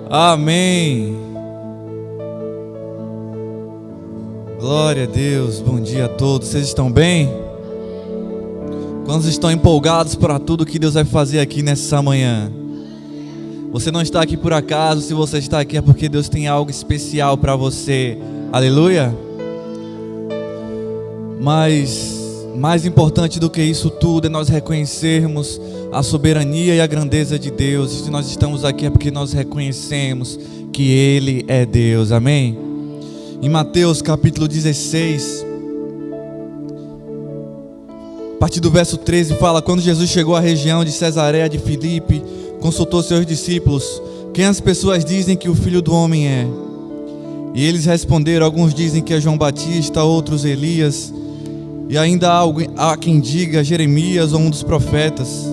Amém. Glória a Deus. Bom dia a todos. Vocês estão bem? Quantos estão empolgados para tudo que Deus vai fazer aqui nessa manhã? Você não está aqui por acaso. Se você está aqui é porque Deus tem algo especial para você. Aleluia. Mas mais importante do que isso tudo é nós reconhecermos a soberania e a grandeza de Deus. E se nós estamos aqui é porque nós reconhecemos que Ele é Deus. Amém? Em Mateus capítulo 16, a partir do verso 13 fala: quando Jesus chegou à região de Cesareia de Filipe, consultou seus discípulos: quem as pessoas dizem que o Filho do Homem é? E eles responderam: alguns dizem que é João Batista, outros Elias, e ainda há quem diga Jeremias ou um dos profetas.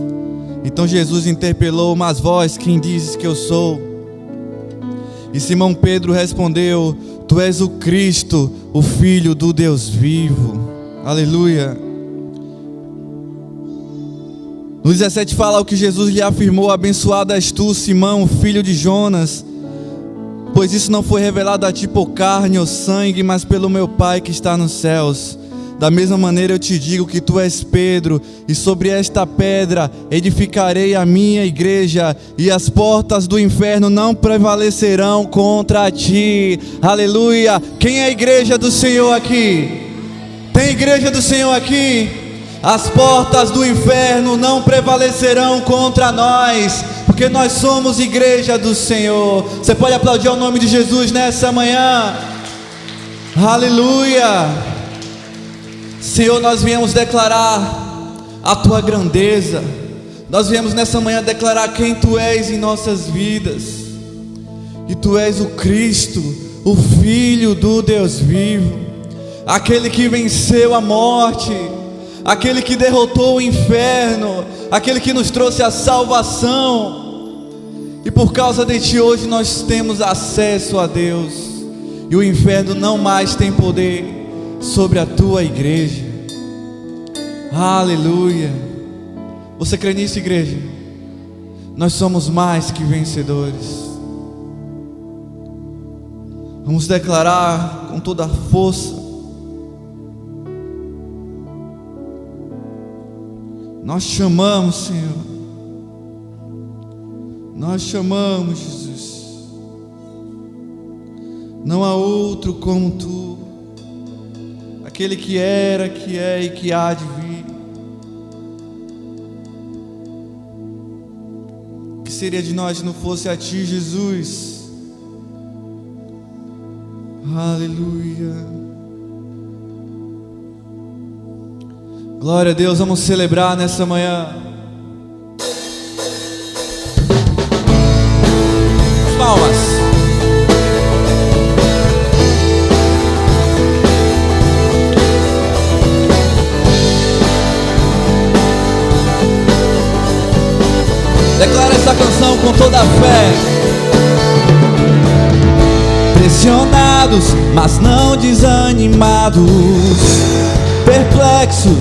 Então Jesus interpelou: mas vós, quem dizes que eu sou? E Simão Pedro respondeu: tu és o Cristo, o Filho do Deus vivo. Aleluia. No 17 fala o que Jesus lhe afirmou: abençoado és tu, Simão, filho de Jonas, pois isso não foi revelado a ti por carne ou sangue, mas pelo meu Pai que está nos céus. Da mesma maneira eu te digo que tu és Pedro, e sobre esta pedra edificarei a minha igreja, e as portas do inferno não prevalecerão contra ti. Aleluia. Quem é a igreja do Senhor aqui? Tem igreja do Senhor aqui? As portas do inferno não prevalecerão contra nós, porque nós somos igreja do Senhor. Você pode aplaudir ao nome de Jesus nessa manhã? Aleluia. Senhor, nós viemos declarar a tua grandeza. Nós viemos nessa manhã declarar quem tu és em nossas vidas. E tu és o Cristo, o Filho do Deus vivo, aquele que venceu a morte, aquele que derrotou o inferno, aquele que nos trouxe a salvação. E por causa de ti hoje nós temos acesso a Deus, e o inferno não mais tem poder sobre a tua igreja. Aleluia. Você crê nisso, igreja? Nós somos mais que vencedores. Vamos declarar com toda a força. Nós chamamos, Senhor. Nós chamamos, Jesus. Não há outro como tu, aquele que era, que é e que há de vir. O que seria de nós se não fosse a ti, Jesus? Aleluia. Glória a Deus, vamos celebrar nessa manhã. Palmas. Declara essa canção com toda a fé. Pressionados, mas não desanimados, perplexos,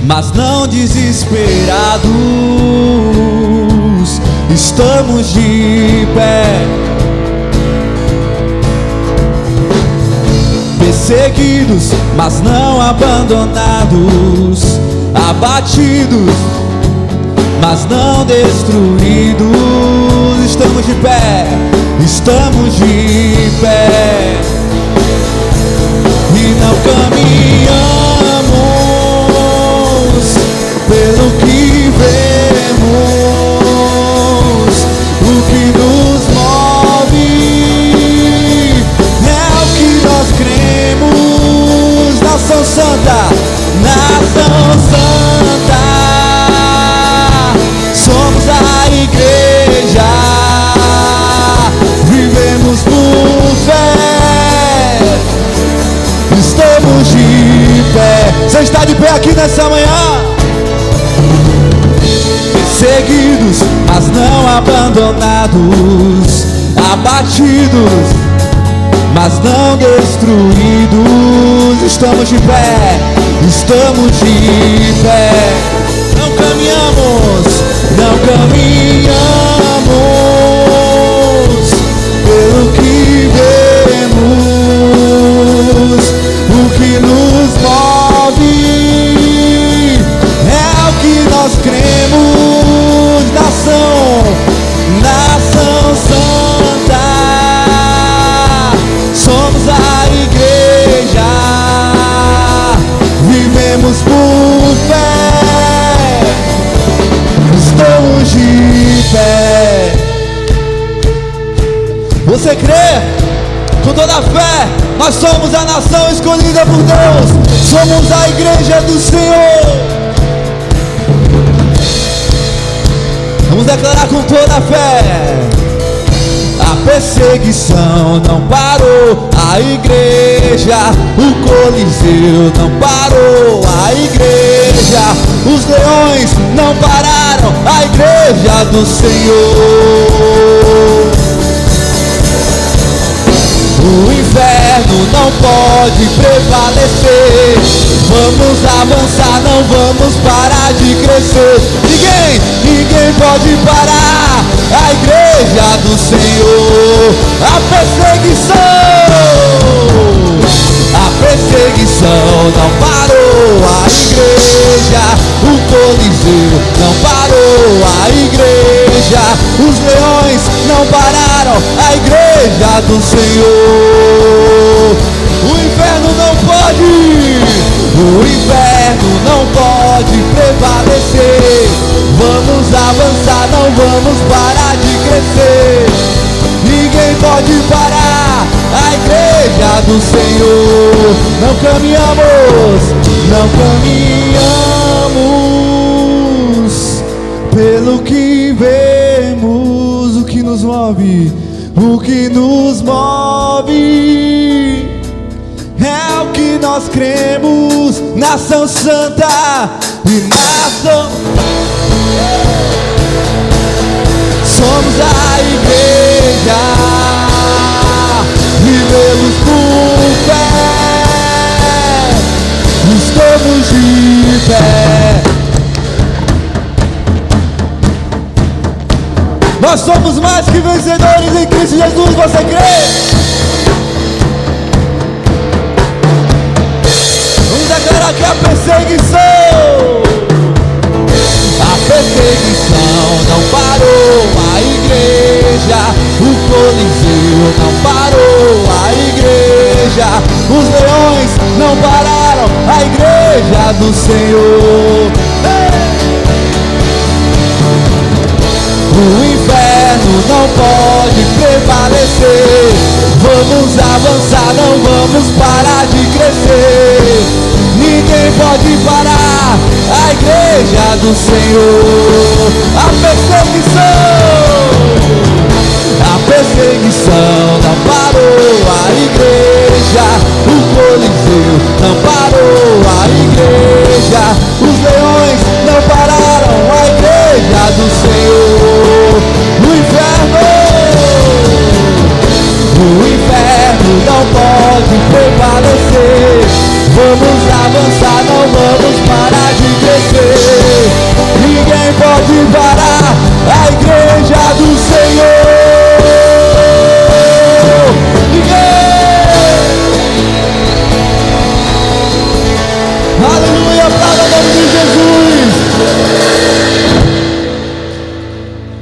mas não desesperados, estamos de pé. Perseguidos, mas não abandonados, abatidos, mas não destruídos, estamos de pé, estamos de pé. E não caminhamos pelo que vemos, o que nos move é o que nós cremos. Nação Santa, Nação Santa, somos a igreja, vivemos por fé, estamos de pé. Você está de pé aqui nessa manhã? Perseguidos, mas não abandonados, abatidos, mas não destruídos, estamos de pé, estamos de pé. Não caminhamos, não caminhamos Você crê? Com toda a fé, nós somos a nação escolhida por Deus. Somos a igreja do Senhor. Vamos declarar com toda a fé. A perseguição não parou a igreja, o Coliseu não parou a igreja, os leões não pararam a igreja do Senhor. O inferno não pode prevalecer. Vamos avançar, não vamos parar de crescer. Ninguém pode parar a igreja do Senhor. A perseguição não parou a igreja, o Coliseu não parou a igreja, os leões não pararam a igreja do Senhor. O inferno não pode prevalecer. Vamos avançar, não vamos parar de crescer. Ninguém pode parar a igreja do Senhor. Não caminhamos pelo que vemos. O que nos move é o que nós cremos. Nação santa e nação. Somos a igreja, vivemos por fé, estamos de pé. Nós somos mais que vencedores em Cristo Jesus, você crê? Vamos declarar que a perseguição não parou a igreja, o Coliseu não parou a igreja, os leões não pararam a igreja do Senhor. O inferno não pode prevalecer. Vamos avançar, não vamos parar de crescer. Ninguém pode parar a igreja do Senhor. A perseguição não parou a igreja, o Coliseu não parou a igreja, os leões não pararam a igreja do Senhor. O inferno não pode prevalecer. Vamos avançar, não vamos parar de crescer. Ninguém pode parar a igreja do Senhor. Aleluia, aplauda o nome de Jesus.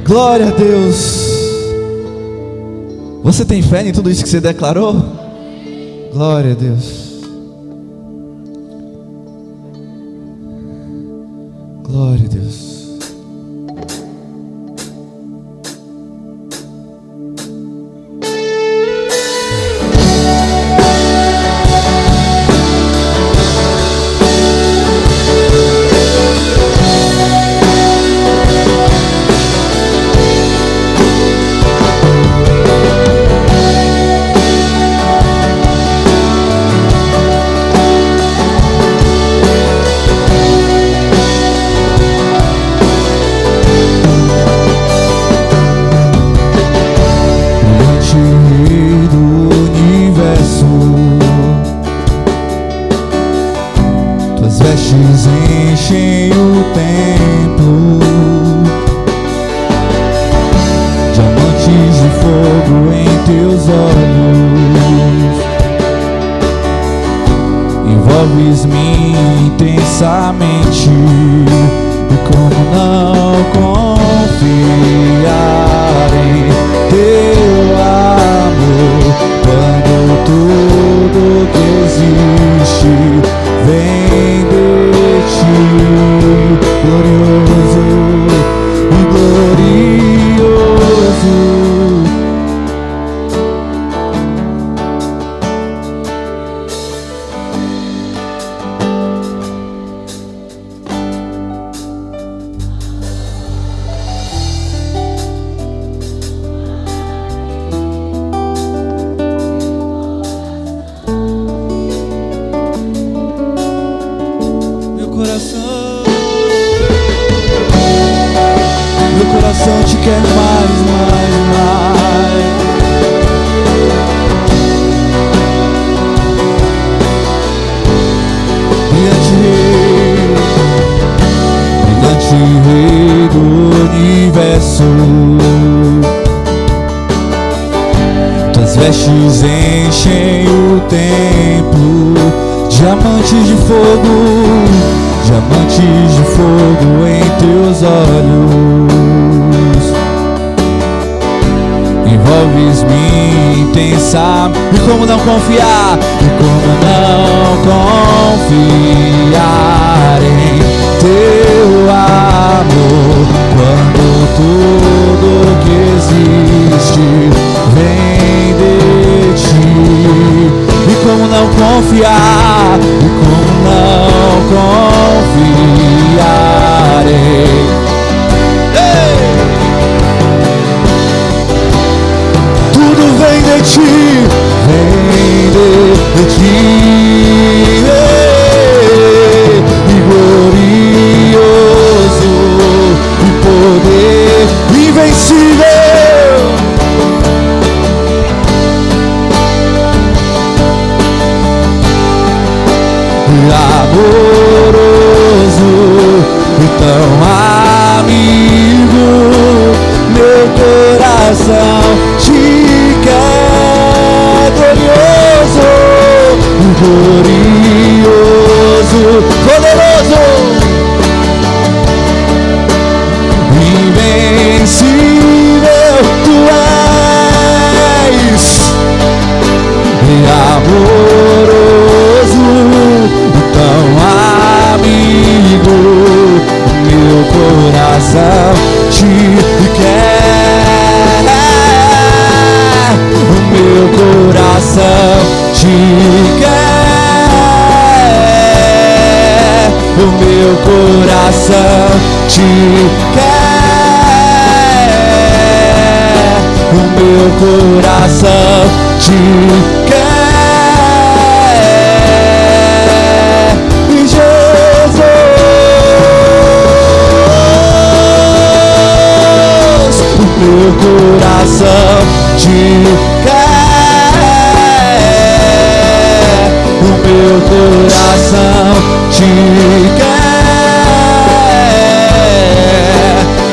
Glória a Deus. Você tem fé em tudo isso que você declarou? Glória a Deus. Glória a Deus. Enchem o templo, diamantes de fogo em teus olhos, envolves-me intensamente, e como não confiar em teu amor, quando tudo que existe vem de ti, glorioso e glorioso. quer mais, mais, mais. Brilhante Rei do universo, tuas vestes enchem o templo, diamantes de fogo em teus olhos. Envolves-me intensa. E como não confiar? E como não confiar em teu amor, quando tudo que existe vem de ti? E como não confiar? E como não confiar em tudo vem de ti, vem de ti, e glorioso, e poder invencível, e amoroso, e tão amigo, meu coração te quer, glorioso, glorioso, poderoso, invencível tu és, e amoroso, tão amigo, meu coração te quer, o meu coração te quer, o meu coração te quer, o meu coração te quer. Meu coração te quer, o meu coração te quer,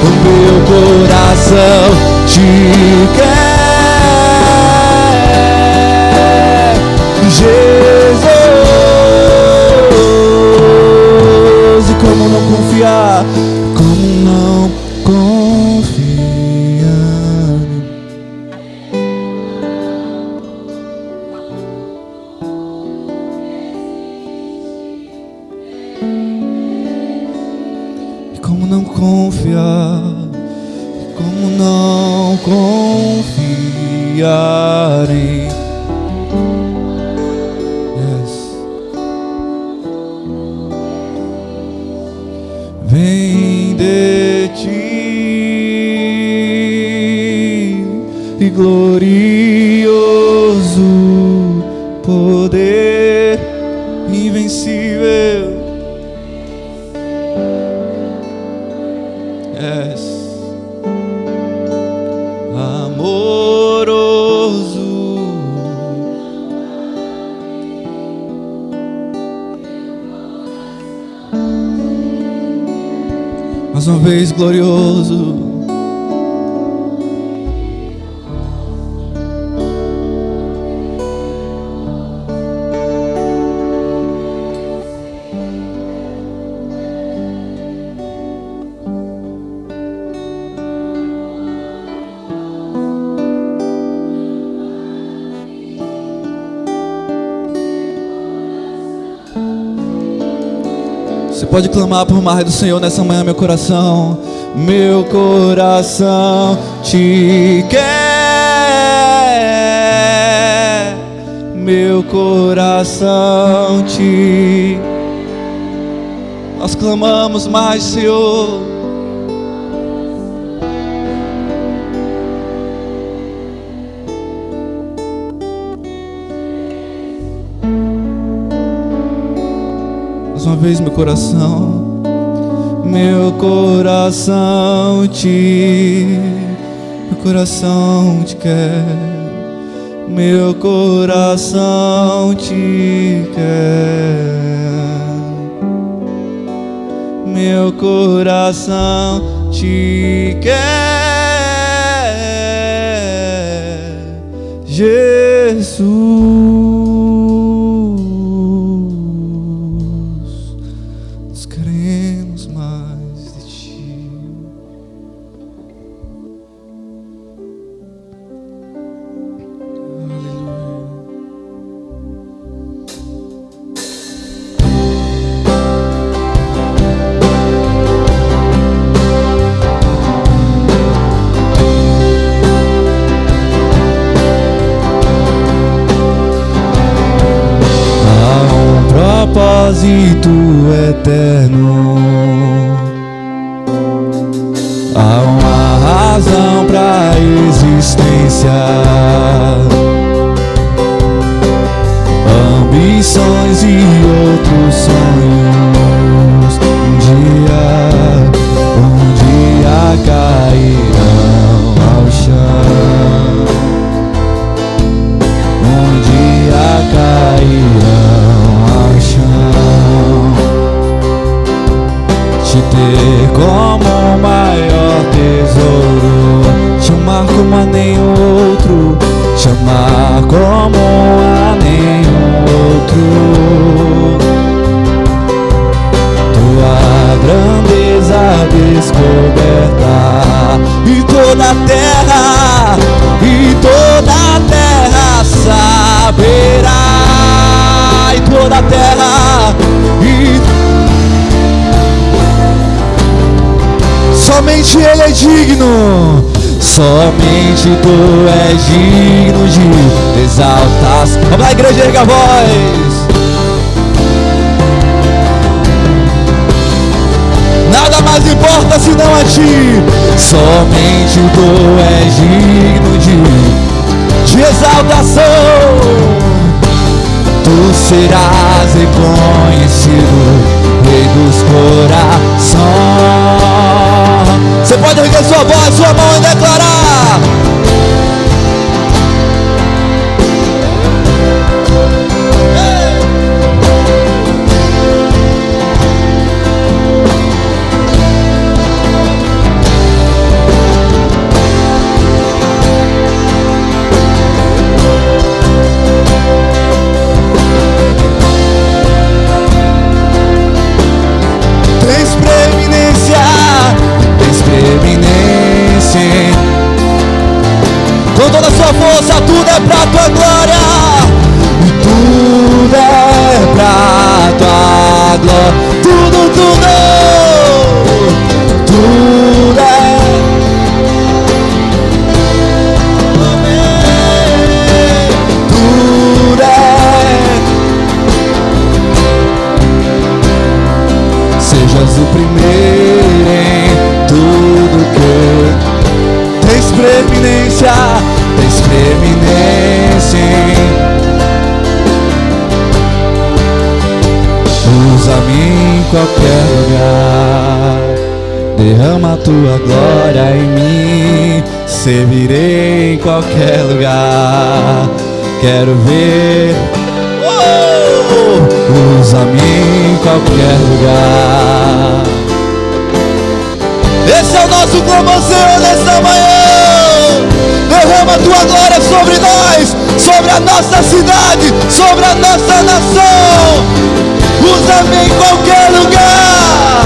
o meu coração te quer, Jesus. E como não confiar? Como não confiar? Como não confiar? Como não confiar em vem de ti, e glorioso poder invencível. Amoroso, mais uma vez glorioso, Você pode clamar por mais do Senhor nessa manhã, meu coração. Meu coração te quer. Meu coração te... Nós clamamos mais, Senhor. Mais uma vez, meu coração, meu coração te quer, meu coração te quer, meu coração te quer, Jesus. Propósito eterno, há uma razão para a existência, ambições e outros sonhos um dia cairão ao chão, um dia cairão ao chão. Te ter como o maior tesouro, te amar como a nenhum outro, te amar como a nenhum outro. Tua grandeza descoberta, e toda a terra saberá, e toda a terra, somente Ele é digno, somente Tu és digno de exaltar. Vamos lá, igreja, erga a voz. Nada mais importa senão a Ti, somente Tu és digno de exaltação. Tu serás reconhecido, Rei dos corações. Você pode erguer sua voz, sua mão e declarar: com toda a sua força, tudo é pra Tua glória, e tudo é pra Tua glória, tudo é, tudo é, sejas o primeiro em tudo que tens preeminência usa-me em qualquer lugar, derrama a Tua glória em mim, servirei em qualquer lugar, quero ver, usa-me em qualquer lugar. Esse é o nosso clamor, Senhor, nesta manhã. Derrama a Tua glória sobre nós, sobre a nossa cidade, sobre a nossa nação. Usa-me em qualquer lugar,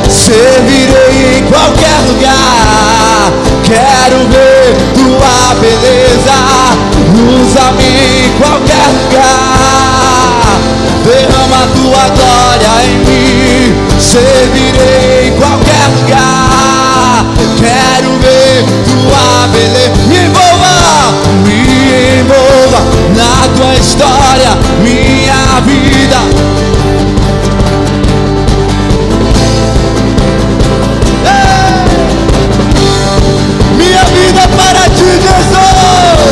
servirei em qualquer lugar, quero ver Tua beleza. Usa-me em qualquer lugar, derrama a Tua glória em mim, servirei em qualquer lugar, quero ver Tua beleza. Me envolva na Tua história, minha vida. Minha vida é para Ti, Jesus.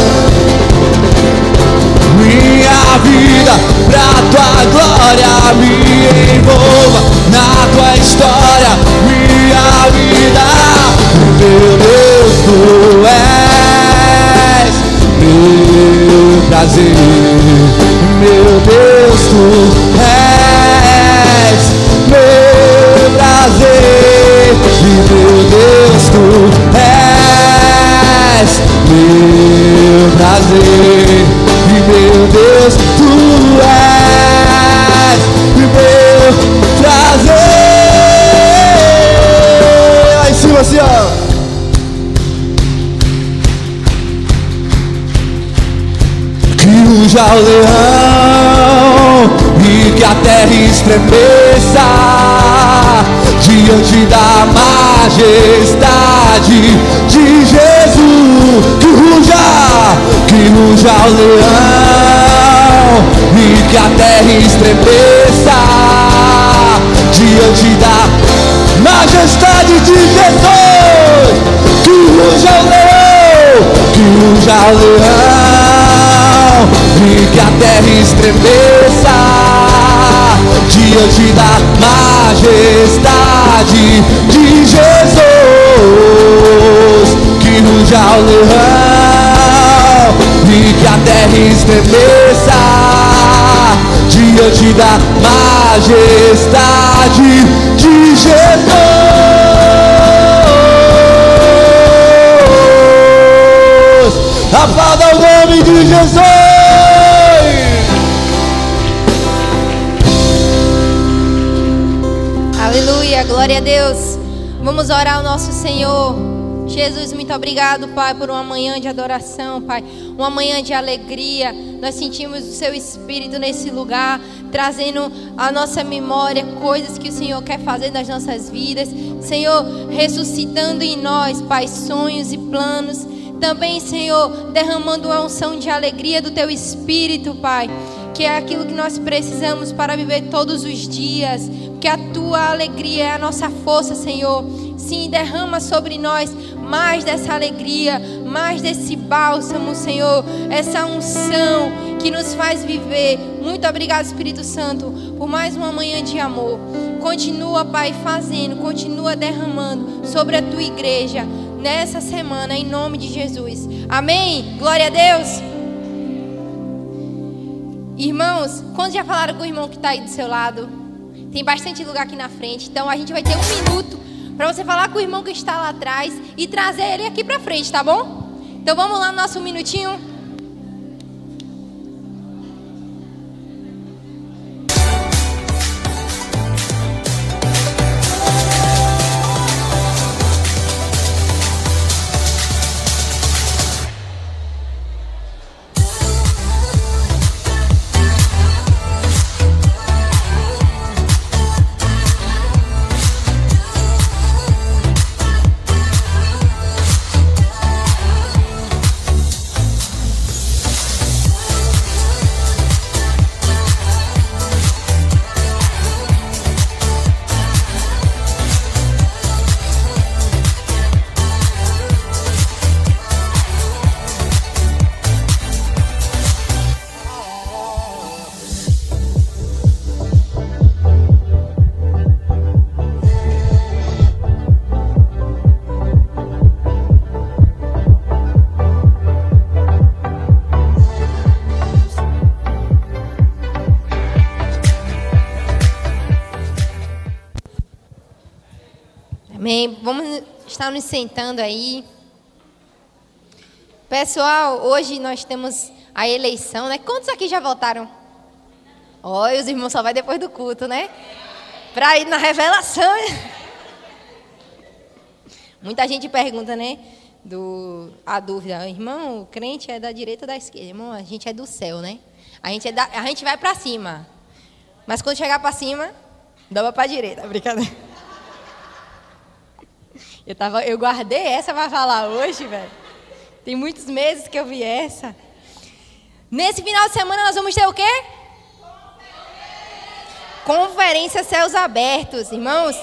Minha vida pra Tua glória, me envolva prazer. Meu Deus, tu és meu prazer. E meu Deus, tu és meu prazer. E meu Deus, tu és meu prazer. Lá em cima assim, ó. Ruja o leão e que a terra estremeça diante da majestade de Jesus. Que ruja o leão e que a terra estremeça diante da majestade de Jesus. Que ruja o leão, que ruja o leão e que a terra estremeça diante da majestade de Jesus. Que ruja o leão e que a terra estremeça diante da majestade de Jesus. Aplauda o nome de Jesus. Aleluia, glória a Deus. Vamos orar ao nosso Senhor. Jesus, muito obrigado, Pai, por uma manhã de adoração, Pai, uma manhã de alegria. Nós sentimos o Seu Espírito nesse lugar, trazendo à nossa memória coisas que o Senhor quer fazer nas nossas vidas. Senhor, ressuscitando em nós, Pai, sonhos e planos. Também, Senhor, derramando uma unção de alegria do Teu Espírito, Pai, que é aquilo que nós precisamos para viver todos os dias, porque a Tua alegria é a nossa força, Senhor. Sim, derrama sobre nós mais dessa alegria, mais desse bálsamo, Senhor, essa unção que nos faz viver. Muito obrigado, Espírito Santo, por mais uma manhã de amor. Continua, Pai, fazendo, continua derramando sobre a Tua igreja nessa semana, em nome de Jesus. Amém? Glória a Deus. Irmãos, quando já falaram com o irmão que está aí do seu lado? Tem bastante lugar aqui na frente, então a gente vai ter 1 minuto para você falar com o irmão que está lá atrás e trazer ele aqui para frente, tá bom? Então vamos lá no nosso minutinho. Amém. Vamos estar nos sentando aí. Pessoal, hoje nós temos a eleição, né? Quantos aqui já votaram? Olha, os irmãos só vai depois do culto, né? Para ir na revelação. Muita gente pergunta, né? A dúvida, irmão, o crente é da direita ou da esquerda? Irmão, a gente é do céu, né? A gente vai para cima. Mas quando chegar para cima, dobra para a direita. Brincadeira. Eu guardei essa para falar hoje, velho. Tem muitos meses que eu vi essa. Nesse final de semana nós vamos ter o quê? Conferência Céus Abertos. Irmãos,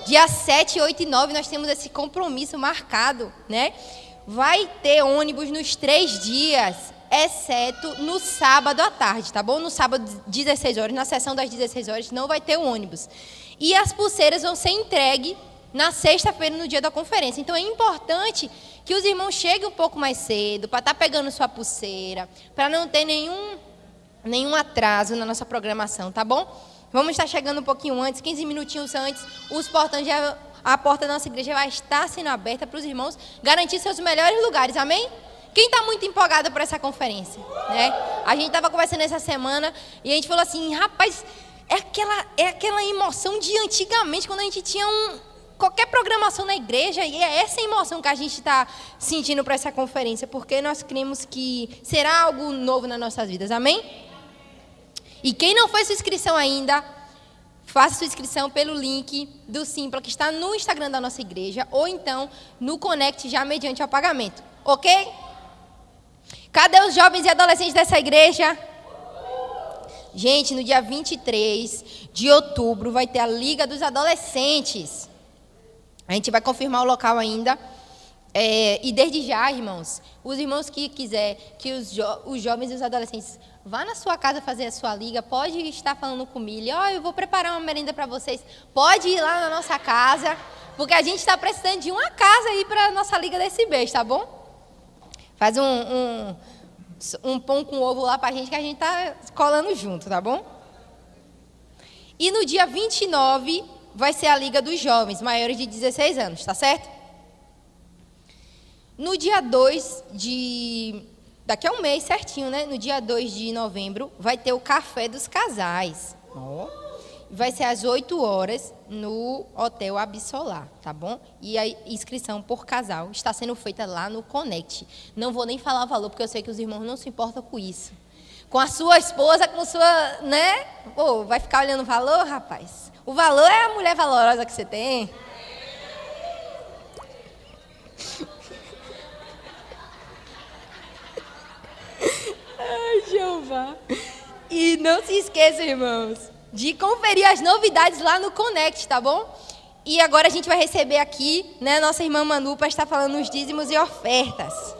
dia 7, 8 e 9 nós temos esse compromisso marcado, né? Vai ter ônibus nos 3 dias, exceto no sábado à tarde, tá bom? No sábado, 16 horas, na sessão das 16 horas, não vai ter ônibus. E as pulseiras vão ser entregues na sexta-feira, no dia da conferência. Então, é importante que os irmãos cheguem um pouco mais cedo, para estar pegando sua pulseira, para não ter nenhum atraso na nossa programação, tá bom? Vamos estar chegando um pouquinho antes, 15 minutinhos antes, os portões a porta da nossa igreja vai estar sendo aberta para os irmãos garantir seus melhores lugares, amém? Quem está muito empolgado por essa conferência? Né? A gente estava conversando essa semana e a gente falou assim, rapaz, é aquela emoção de antigamente, quando a gente tinha qualquer programação na igreja, e é essa emoção que a gente está sentindo para essa conferência, porque nós cremos que será algo novo nas nossas vidas, amém? E quem não fez sua inscrição ainda, faça sua inscrição pelo link do Simpla, que está no Instagram da nossa igreja, ou então no Connect, já mediante ao pagamento. Ok? Cadê os jovens e adolescentes dessa igreja? Gente, no dia 23 de outubro vai ter a Liga dos Adolescentes. A gente vai confirmar o local ainda. E desde já, irmãos, os irmãos que quiser que os jovens e os adolescentes vá na sua casa fazer a sua liga, pode estar falando com Milha, eu vou preparar uma merenda para vocês, pode ir lá na nossa casa, porque a gente está precisando de uma casa aí para a nossa liga desse mês, tá bom? Faz um pão com ovo lá para a gente, que a gente está colando junto, tá bom? E no dia 29 vai ser a Liga dos Jovens, maiores de 16 anos, tá certo? No dia 2 daqui a um mês certinho, né? No dia 2 de novembro, vai ter o Café dos Casais. Vai ser às 8 horas no Hotel Absolar, tá bom? E a inscrição por casal está sendo feita lá no Connect. Não vou nem falar o valor, porque eu sei que os irmãos não se importam com isso. Com a sua esposa, com sua, né? Pô, vai ficar olhando o valor, rapaz? O valor é a mulher valorosa que você tem. Ai, Jeová. E não se esqueçam, irmãos, de conferir as novidades lá no Connect, tá bom? E agora a gente vai receber aqui, né, nossa irmã Manu, para estar falando os dízimos e ofertas.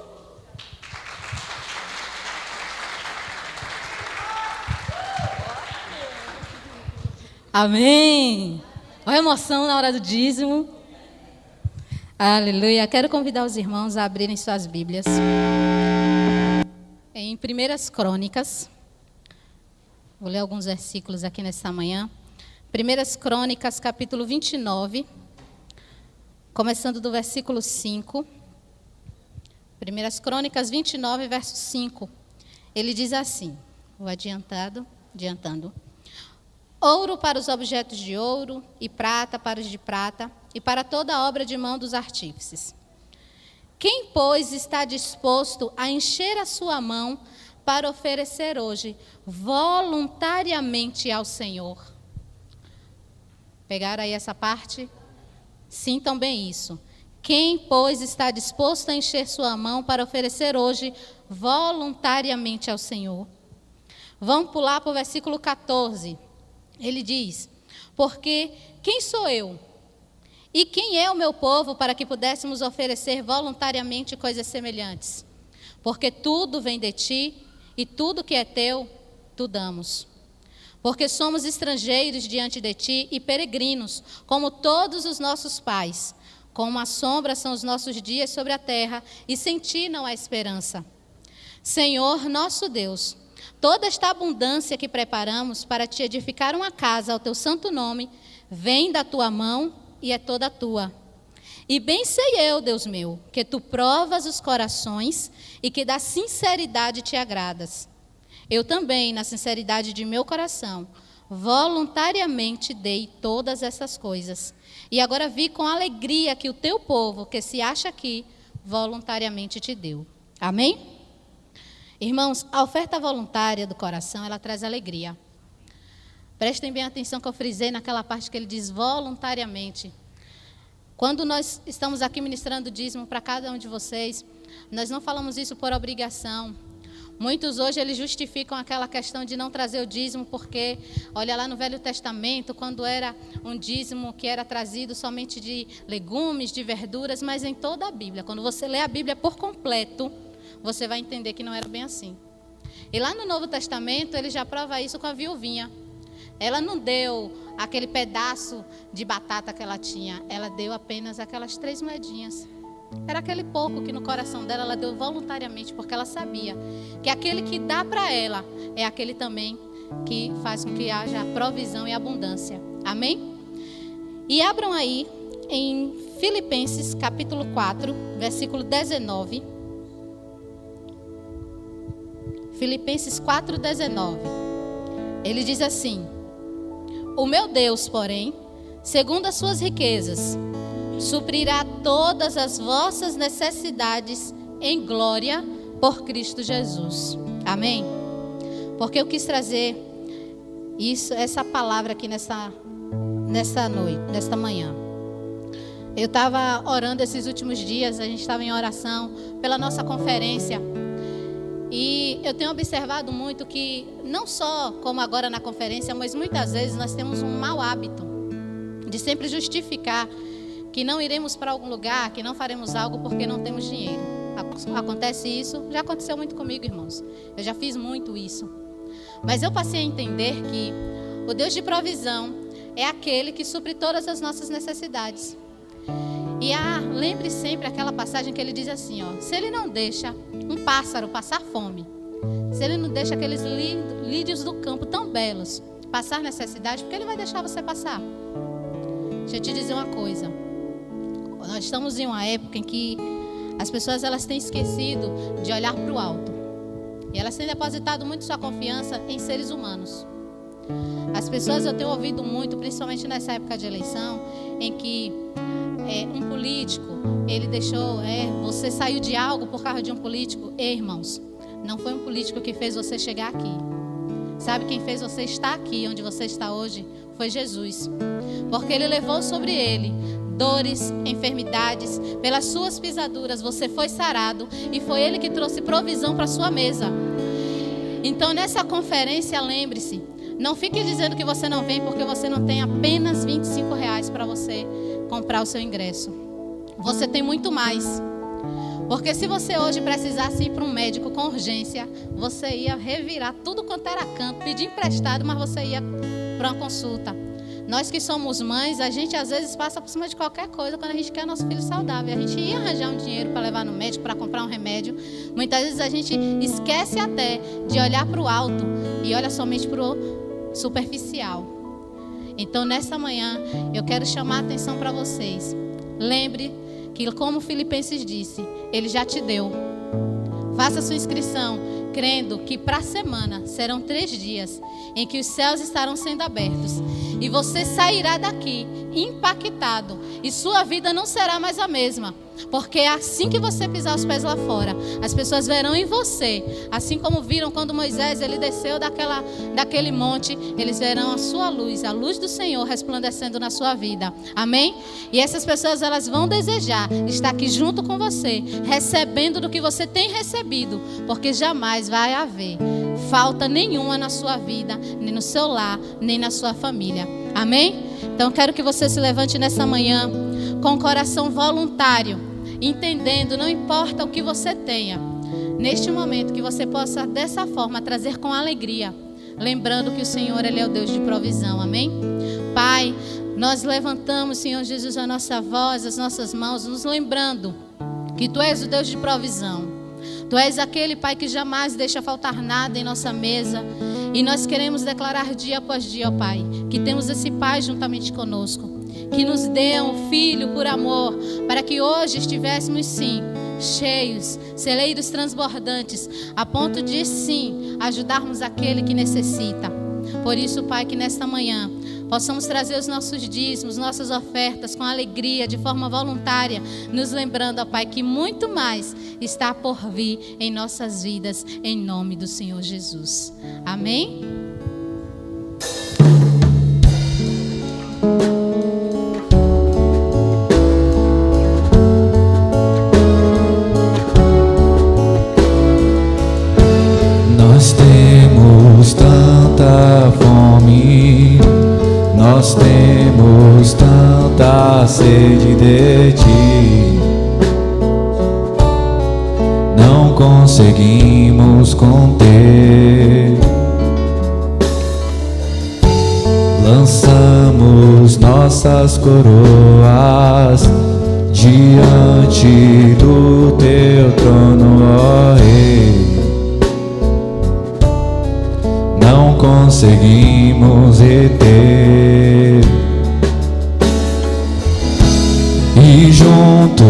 Amém. Olha a emoção na hora do dízimo. Aleluia. Quero convidar os irmãos a abrirem suas Bíblias em 1 Crônicas. Vou ler alguns versículos aqui nesta manhã. 1 Crônicas, capítulo 29, começando do versículo 5. 1 Crônicas 29, verso 5. Ele diz assim, vou adiantando. Ouro para os objetos de ouro, e prata para os de prata, e para toda a obra de mão dos artífices. Quem, pois, está disposto a encher a sua mão para oferecer hoje voluntariamente ao Senhor? Pegaram aí essa parte? Sintam bem isso. Quem, pois, está disposto a encher sua mão para oferecer hoje voluntariamente ao Senhor? Vamos pular para o versículo 14. Ele diz, porque quem sou eu? E quem é o meu povo para que pudéssemos oferecer voluntariamente coisas semelhantes? Porque tudo vem de ti, e tudo que é teu, tu damos. Porque somos estrangeiros diante de ti e peregrinos, como todos os nossos pais. Como a sombra são os nossos dias sobre a terra, e sem ti não há esperança. Senhor nosso Deus, toda esta abundância que preparamos para te edificar uma casa ao teu santo nome, vem da tua mão e é toda tua. E bem sei eu, Deus meu, que tu provas os corações e que da sinceridade te agradas. Eu também, na sinceridade de meu coração, voluntariamente dei todas essas coisas. E agora vi com alegria que o teu povo, que se acha aqui, voluntariamente te deu. Amém? Irmãos, a oferta voluntária do coração, ela traz alegria. Prestem bem atenção que eu frisei naquela parte que ele diz voluntariamente. Quando nós estamos aqui ministrando dízimo para cada um de vocês, nós não falamos isso por obrigação. Muitos hoje eles justificam aquela questão de não trazer o dízimo porque, olha lá no Velho Testamento, quando era um dízimo que era trazido somente de legumes, de verduras, mas em toda a Bíblia, quando você lê a Bíblia por completo, você vai entender que não era bem assim. E lá no Novo Testamento, ele já prova isso com a viuvinha. Ela não deu aquele pedaço de batata que ela tinha, ela deu apenas aquelas 3 moedinhas. Era aquele pouco que no coração dela ela deu voluntariamente, porque ela sabia que aquele que dá para ela é aquele também que faz com que haja provisão e abundância. Amém? E abram aí em Filipenses capítulo 4, versículo 19. Filipenses 4, 19. Ele diz assim: o meu Deus, porém, segundo as suas riquezas, suprirá todas as vossas necessidades em glória por Cristo Jesus. Amém? Porque eu quis trazer essa palavra aqui nesta noite, nesta manhã. Eu estava orando esses últimos dias, a gente estava em oração pela nossa conferência. E eu tenho observado muito que, não só como agora na conferência, mas muitas vezes nós temos um mau hábito de sempre justificar que não iremos para algum lugar, que não faremos algo porque não temos dinheiro. Acontece isso, já aconteceu muito comigo, irmãos. Eu já fiz muito isso. Mas eu passei a entender que o Deus de provisão é aquele que supre todas as nossas necessidades. E lembre sempre aquela passagem que ele diz assim, ó: se ele não deixa um pássaro passar fome, se ele não deixa aqueles lírios do campo tão belos passar necessidade, por que ele vai deixar você passar? Deixa eu te dizer uma coisa. Nós estamos em uma época em que as pessoas elas têm esquecido de olhar para o alto. E elas têm depositado muito sua confiança em seres humanos. As pessoas, eu tenho ouvido muito, principalmente nessa época de eleição, em que um político, ele deixou, você saiu de algo por causa de um político. Irmãos, não foi um político que fez você chegar aqui. Sabe quem fez você estar aqui, onde você está hoje? Foi Jesus. Porque ele levou sobre ele dores, enfermidades, pelas suas pisaduras você foi sarado, e foi ele que trouxe provisão para a sua mesa. Então nessa conferência, lembre-se, não fique dizendo que você não vem porque você não tem apenas R$25 para você comprar o seu ingresso. Você tem muito mais. Porque se você hoje precisasse ir para um médico com urgência, você ia revirar tudo quanto era canto, pedir emprestado, mas você ia para uma consulta. Nós que somos mães, a gente às vezes passa por cima de qualquer coisa quando a gente quer nosso filho saudável. A gente ia arranjar um dinheiro para levar no médico, para comprar um remédio. Muitas vezes a gente esquece até de olhar para o alto e olha somente para o superficial. Então nessa manhã eu quero chamar a atenção para vocês. Lembre que, como Filipenses disse, ele já te deu. Faça sua inscrição, crendo que para a semana serão 3 dias em que os céus estarão sendo abertos. E você sairá daqui impactado. E sua vida não será mais a mesma. Porque assim que você pisar os pés lá fora, as pessoas verão em você. Assim como viram quando Moisés ele desceu daquele monte, eles verão a sua luz, a luz do Senhor resplandecendo na sua vida. Amém? E essas pessoas elas vão desejar estar aqui junto com você, recebendo do que você tem recebido. Porque jamais vai haver falta nenhuma na sua vida, nem no seu lar, nem na sua família. Amém? Então quero que você se levante nessa manhã com o coração voluntário, entendendo, não importa o que você tenha, neste momento que você possa dessa forma trazer com alegria, lembrando que o Senhor ele é o Deus de provisão. Amém? Pai, nós levantamos, Senhor Jesus, a nossa voz, as nossas mãos, nos lembrando que Tu és o Deus de provisão. Tu és aquele, Pai, que jamais deixa faltar nada em nossa mesa. E nós queremos declarar dia após dia, ó Pai, que temos esse Pai juntamente conosco, que nos deu um Filho por amor, para que hoje estivéssemos, sim, cheios, celeiros transbordantes, a ponto de, sim, ajudarmos aquele que necessita. Por isso, Pai, que nesta manhã possamos trazer os nossos dízimos, nossas ofertas com alegria, de forma voluntária, nos lembrando, ó Pai, que muito mais está por vir em nossas vidas, em nome do Senhor Jesus. Amém? Nós temos tanta fome, nós temos tanta sede de Ti, não conseguimos conter. Lançamos nossas coroas diante do teu trono, ó Rei. Não conseguimos reter, e junto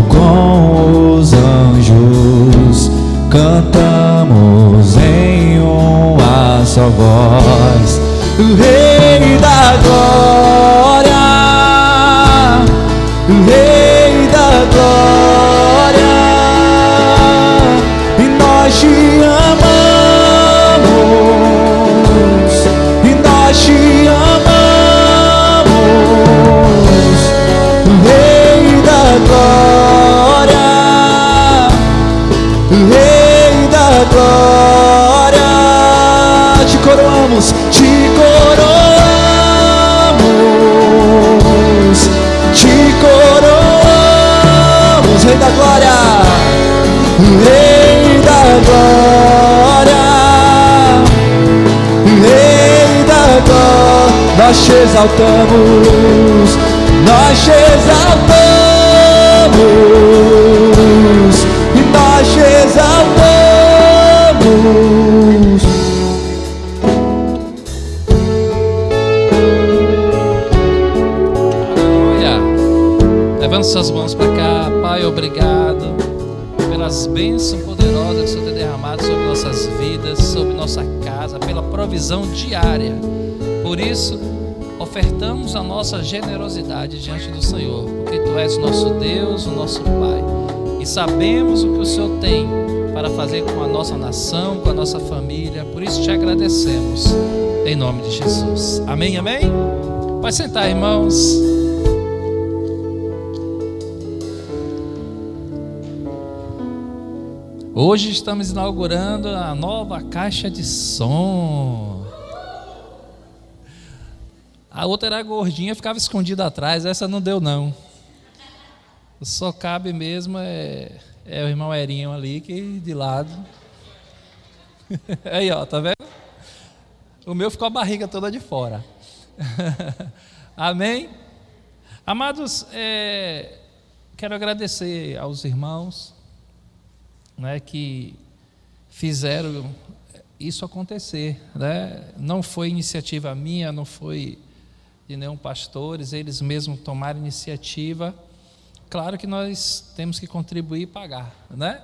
com os anjos cantamos em uma só voz: o Rei da Glória, o Rei da Glória, e nós te amamos, e nós te amamos, o Rei da Glória, o Rei da Glória. Te coroamos, te coroamos, te coroamos, Rei da Glória, Rei da Glória, Rei da Glória. Nós te exaltamos, nós te exaltamos, e nós te exaltamos. Levante suas mãos para cá. Pai, obrigado pelas bênçãos poderosas que o Senhor tem derramado sobre nossas vidas, sobre nossa casa, pela provisão diária. Por isso, ofertamos a nossa generosidade diante do Senhor, porque Tu és o nosso Deus, o nosso Pai, e sabemos o que o Senhor tem para fazer com a nossa nação, com a nossa família. Por isso te agradecemos, em nome de Jesus. Amém, amém? Pode sentar, irmãos. Hoje estamos inaugurando a nova caixa de som. A outra era gordinha, ficava escondida atrás. Essa não deu, não. Só cabe mesmo é o irmão Erinho ali, que de lado. Aí, ó, tá vendo? O meu ficou a barriga toda de fora. Amém? Amados, quero agradecer aos irmãos, né, que fizeram isso acontecer, né? Não foi iniciativa minha, não foi de nenhum pastores, eles mesmos tomaram iniciativa. Claro que nós temos que contribuir e pagar, né?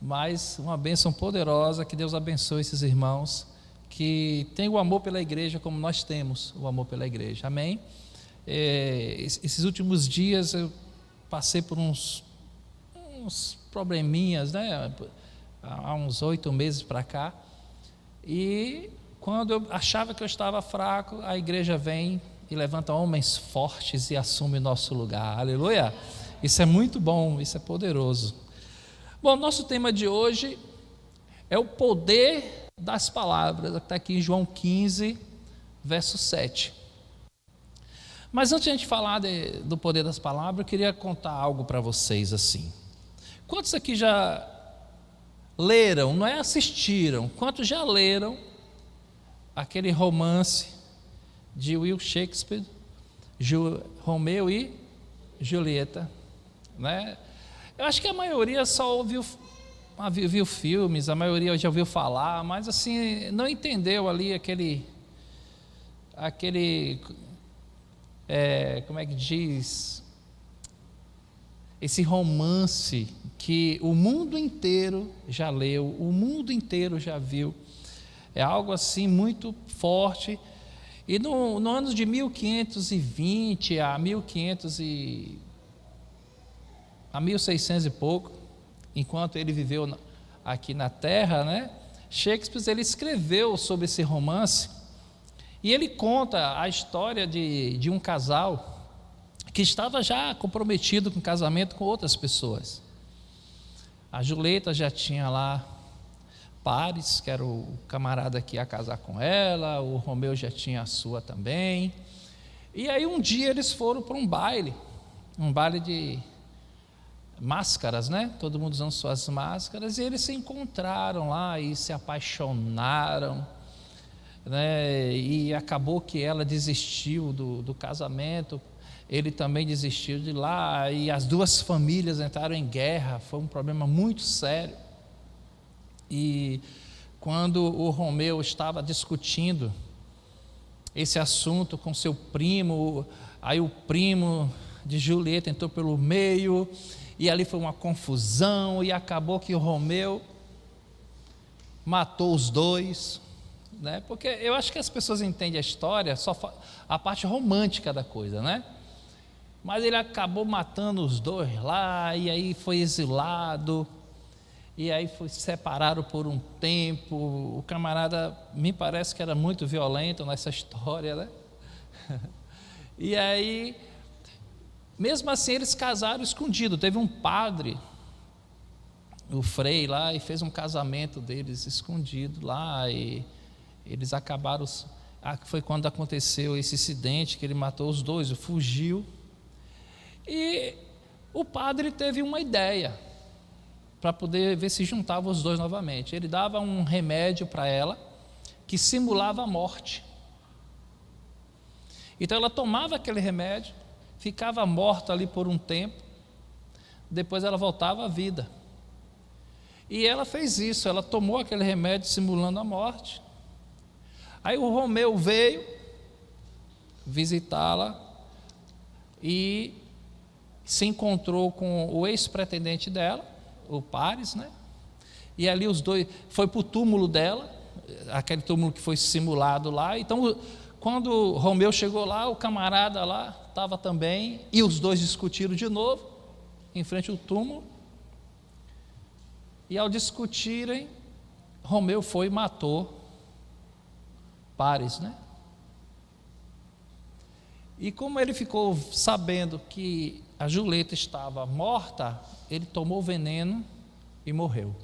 Mas uma bênção poderosa, que Deus abençoe esses irmãos que têm o amor pela igreja como nós temos o amor pela igreja, amém? Esses últimos dias eu passei por uns probleminhas, né? Há uns 8 meses para cá, e quando eu achava que eu estava fraco, a igreja vem e levanta homens fortes e assume o nosso lugar, aleluia. Isso é muito bom, isso é poderoso. Bom, nosso tema de hoje é o poder das palavras, está aqui em João 15, verso 7. Mas antes de a gente falar do poder das palavras, eu queria contar algo para vocês assim. Quantos aqui já leram, não é assistiram, quantos já leram aquele romance de Will Shakespeare, Romeu e Julieta, né? Eu acho que a maioria só viu filmes, a maioria já ouviu falar, mas assim, não entendeu ali aquele como é que diz, esse romance que o mundo inteiro já leu, o mundo inteiro já viu. É algo assim muito forte. E no ano de 1520 a 1600 e pouco, enquanto ele viveu aqui na Terra, né, Shakespeare ele escreveu sobre esse romance, e ele conta a história de um casal que estava já comprometido com casamento com outras pessoas. A Julieta já tinha lá Paris, que era o camarada que ia casar com ela, o Romeu já tinha a sua também. E aí um dia eles foram para um baile de máscaras, né? Todo mundo usando suas máscaras, e eles se encontraram lá e se apaixonaram, né? E acabou que ela desistiu do casamento. ele também desistiu de lá, e as duas famílias entraram em guerra, foi um problema muito sério. E quando o Romeu estava discutindo esse assunto com seu primo, aí o primo de Julieta entrou pelo meio, e ali foi uma confusão, e acabou que o Romeu matou os dois, né? Porque eu acho que as pessoas entendem a história, só a parte romântica da coisa, né? Mas ele acabou matando os dois lá, e aí foi exilado, e aí se separaram por um tempo. O camarada, me parece que era muito violento nessa história, né? E aí, mesmo assim, eles casaram escondido. Teve um padre, o Frei lá, e fez um casamento deles escondido lá, e eles acabaram. Foi quando aconteceu esse incidente que ele matou os dois, fugiu. E o padre teve uma ideia para poder ver se juntava os dois novamente. Ele dava um remédio para ela que simulava a morte. Então ela tomava aquele remédio, ficava morta ali por um tempo, depois ela voltava à vida. E ela fez isso, ela tomou aquele remédio simulando a morte. Aí o Romeu veio visitá-la e se encontrou com o ex-pretendente dela, o Paris, né? E ali os dois, foi para o túmulo dela, aquele túmulo que foi simulado lá. Então, quando Romeu chegou lá, o camarada lá estava também, e os dois discutiram de novo, em frente ao túmulo. E ao discutirem, Romeu foi e matou Paris, né? E como ele ficou sabendo que a Julieta estava morta, ele tomou veneno e morreu.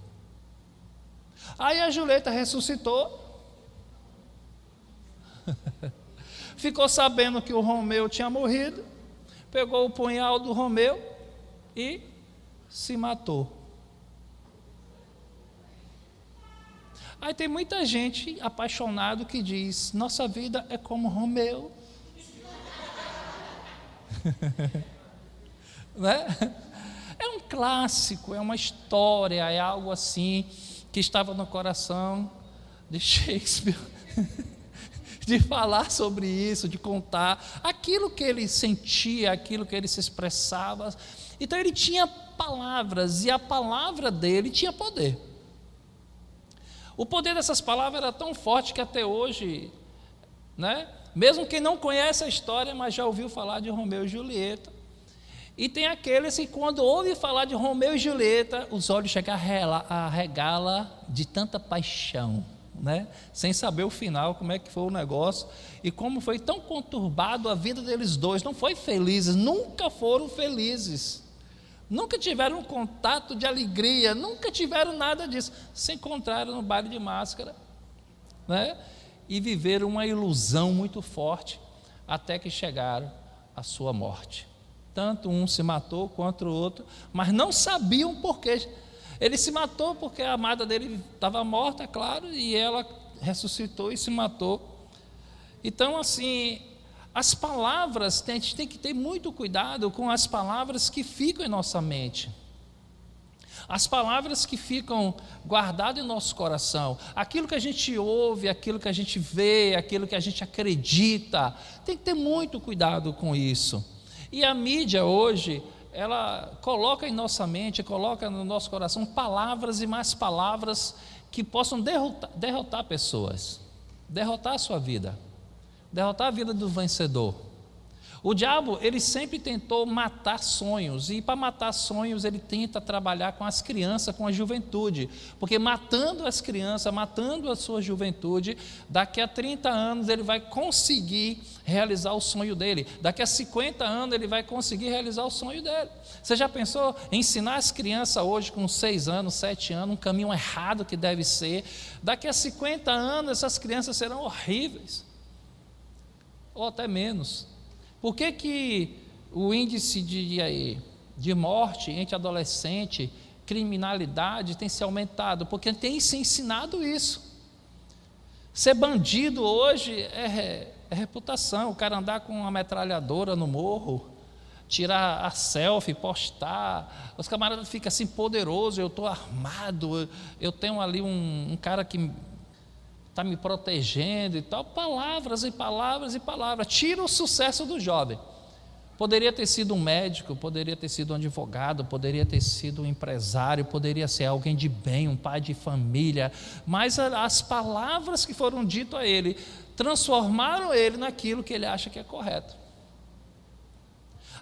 Aí a Julieta ressuscitou, ficou sabendo que o Romeu tinha morrido, pegou o punhal do Romeu e se matou. Aí tem muita gente apaixonada que diz: nossa vida é como Romeu. Né? É um clássico, é uma história, é algo assim que estava no coração de Shakespeare, de falar sobre isso, de contar aquilo que ele sentia, aquilo que ele se expressava. Então ele tinha palavras, e a palavra dele tinha poder. O poder dessas palavras era tão forte que até hoje, né, mesmo quem não conhece a história, mas já ouviu falar de Romeu e Julieta. E tem aqueles que, quando ouve falar de Romeu e Julieta, os olhos chegam a regá-la de tanta paixão, né? Sem saber o final, como é que foi o negócio, e como foi tão conturbado a vida deles dois. Não foi felizes, nunca foram felizes, nunca tiveram um contato de alegria, nunca tiveram nada disso. Se encontraram no baile de máscara, né? E viveram uma ilusão muito forte, até que chegaram à sua morte. Tanto um se matou quanto o outro, mas não sabiam por quê. Ele se matou porque a amada dele estava morta, é claro, e ela ressuscitou e se matou. Então, assim, as palavras, a gente tem que ter muito cuidado com as palavras que ficam em nossa mente. As palavras que ficam guardadas em nosso coração, aquilo que a gente ouve, aquilo que a gente vê, aquilo que a gente acredita, tem que ter muito cuidado com isso. E a mídia hoje, ela coloca em nossa mente, coloca no nosso coração palavras e mais palavras que possam derrotar pessoas, derrotar a sua vida, derrotar a vida do vencedor. O diabo, ele sempre tentou matar sonhos, e para matar sonhos ele tenta trabalhar com as crianças, com a juventude, porque matando as crianças, matando a sua juventude, daqui a 30 anos ele vai conseguir realizar o sonho dele, daqui a 50 anos ele vai conseguir realizar o sonho dele. Você já pensou em ensinar as crianças hoje com 6 anos, 7 anos, um caminho errado que deve ser? Daqui a 50 anos essas crianças serão horríveis, ou até menos. Por que o índice de morte entre adolescente, criminalidade tem se aumentado? Porque tem se ensinado isso. Ser bandido hoje é reputação. O cara andar com uma metralhadora no morro, tirar a selfie, postar. Os camaradas ficam assim, poderoso, eu estou armado, eu tenho ali um cara que está me protegendo e tal. Palavras e palavras e palavras. Tira o sucesso do jovem. Poderia ter sido um médico, poderia ter sido um advogado, poderia ter sido um empresário, poderia ser alguém de bem, um pai de família, mas as palavras que foram ditas a ele transformaram ele naquilo que ele acha que é correto.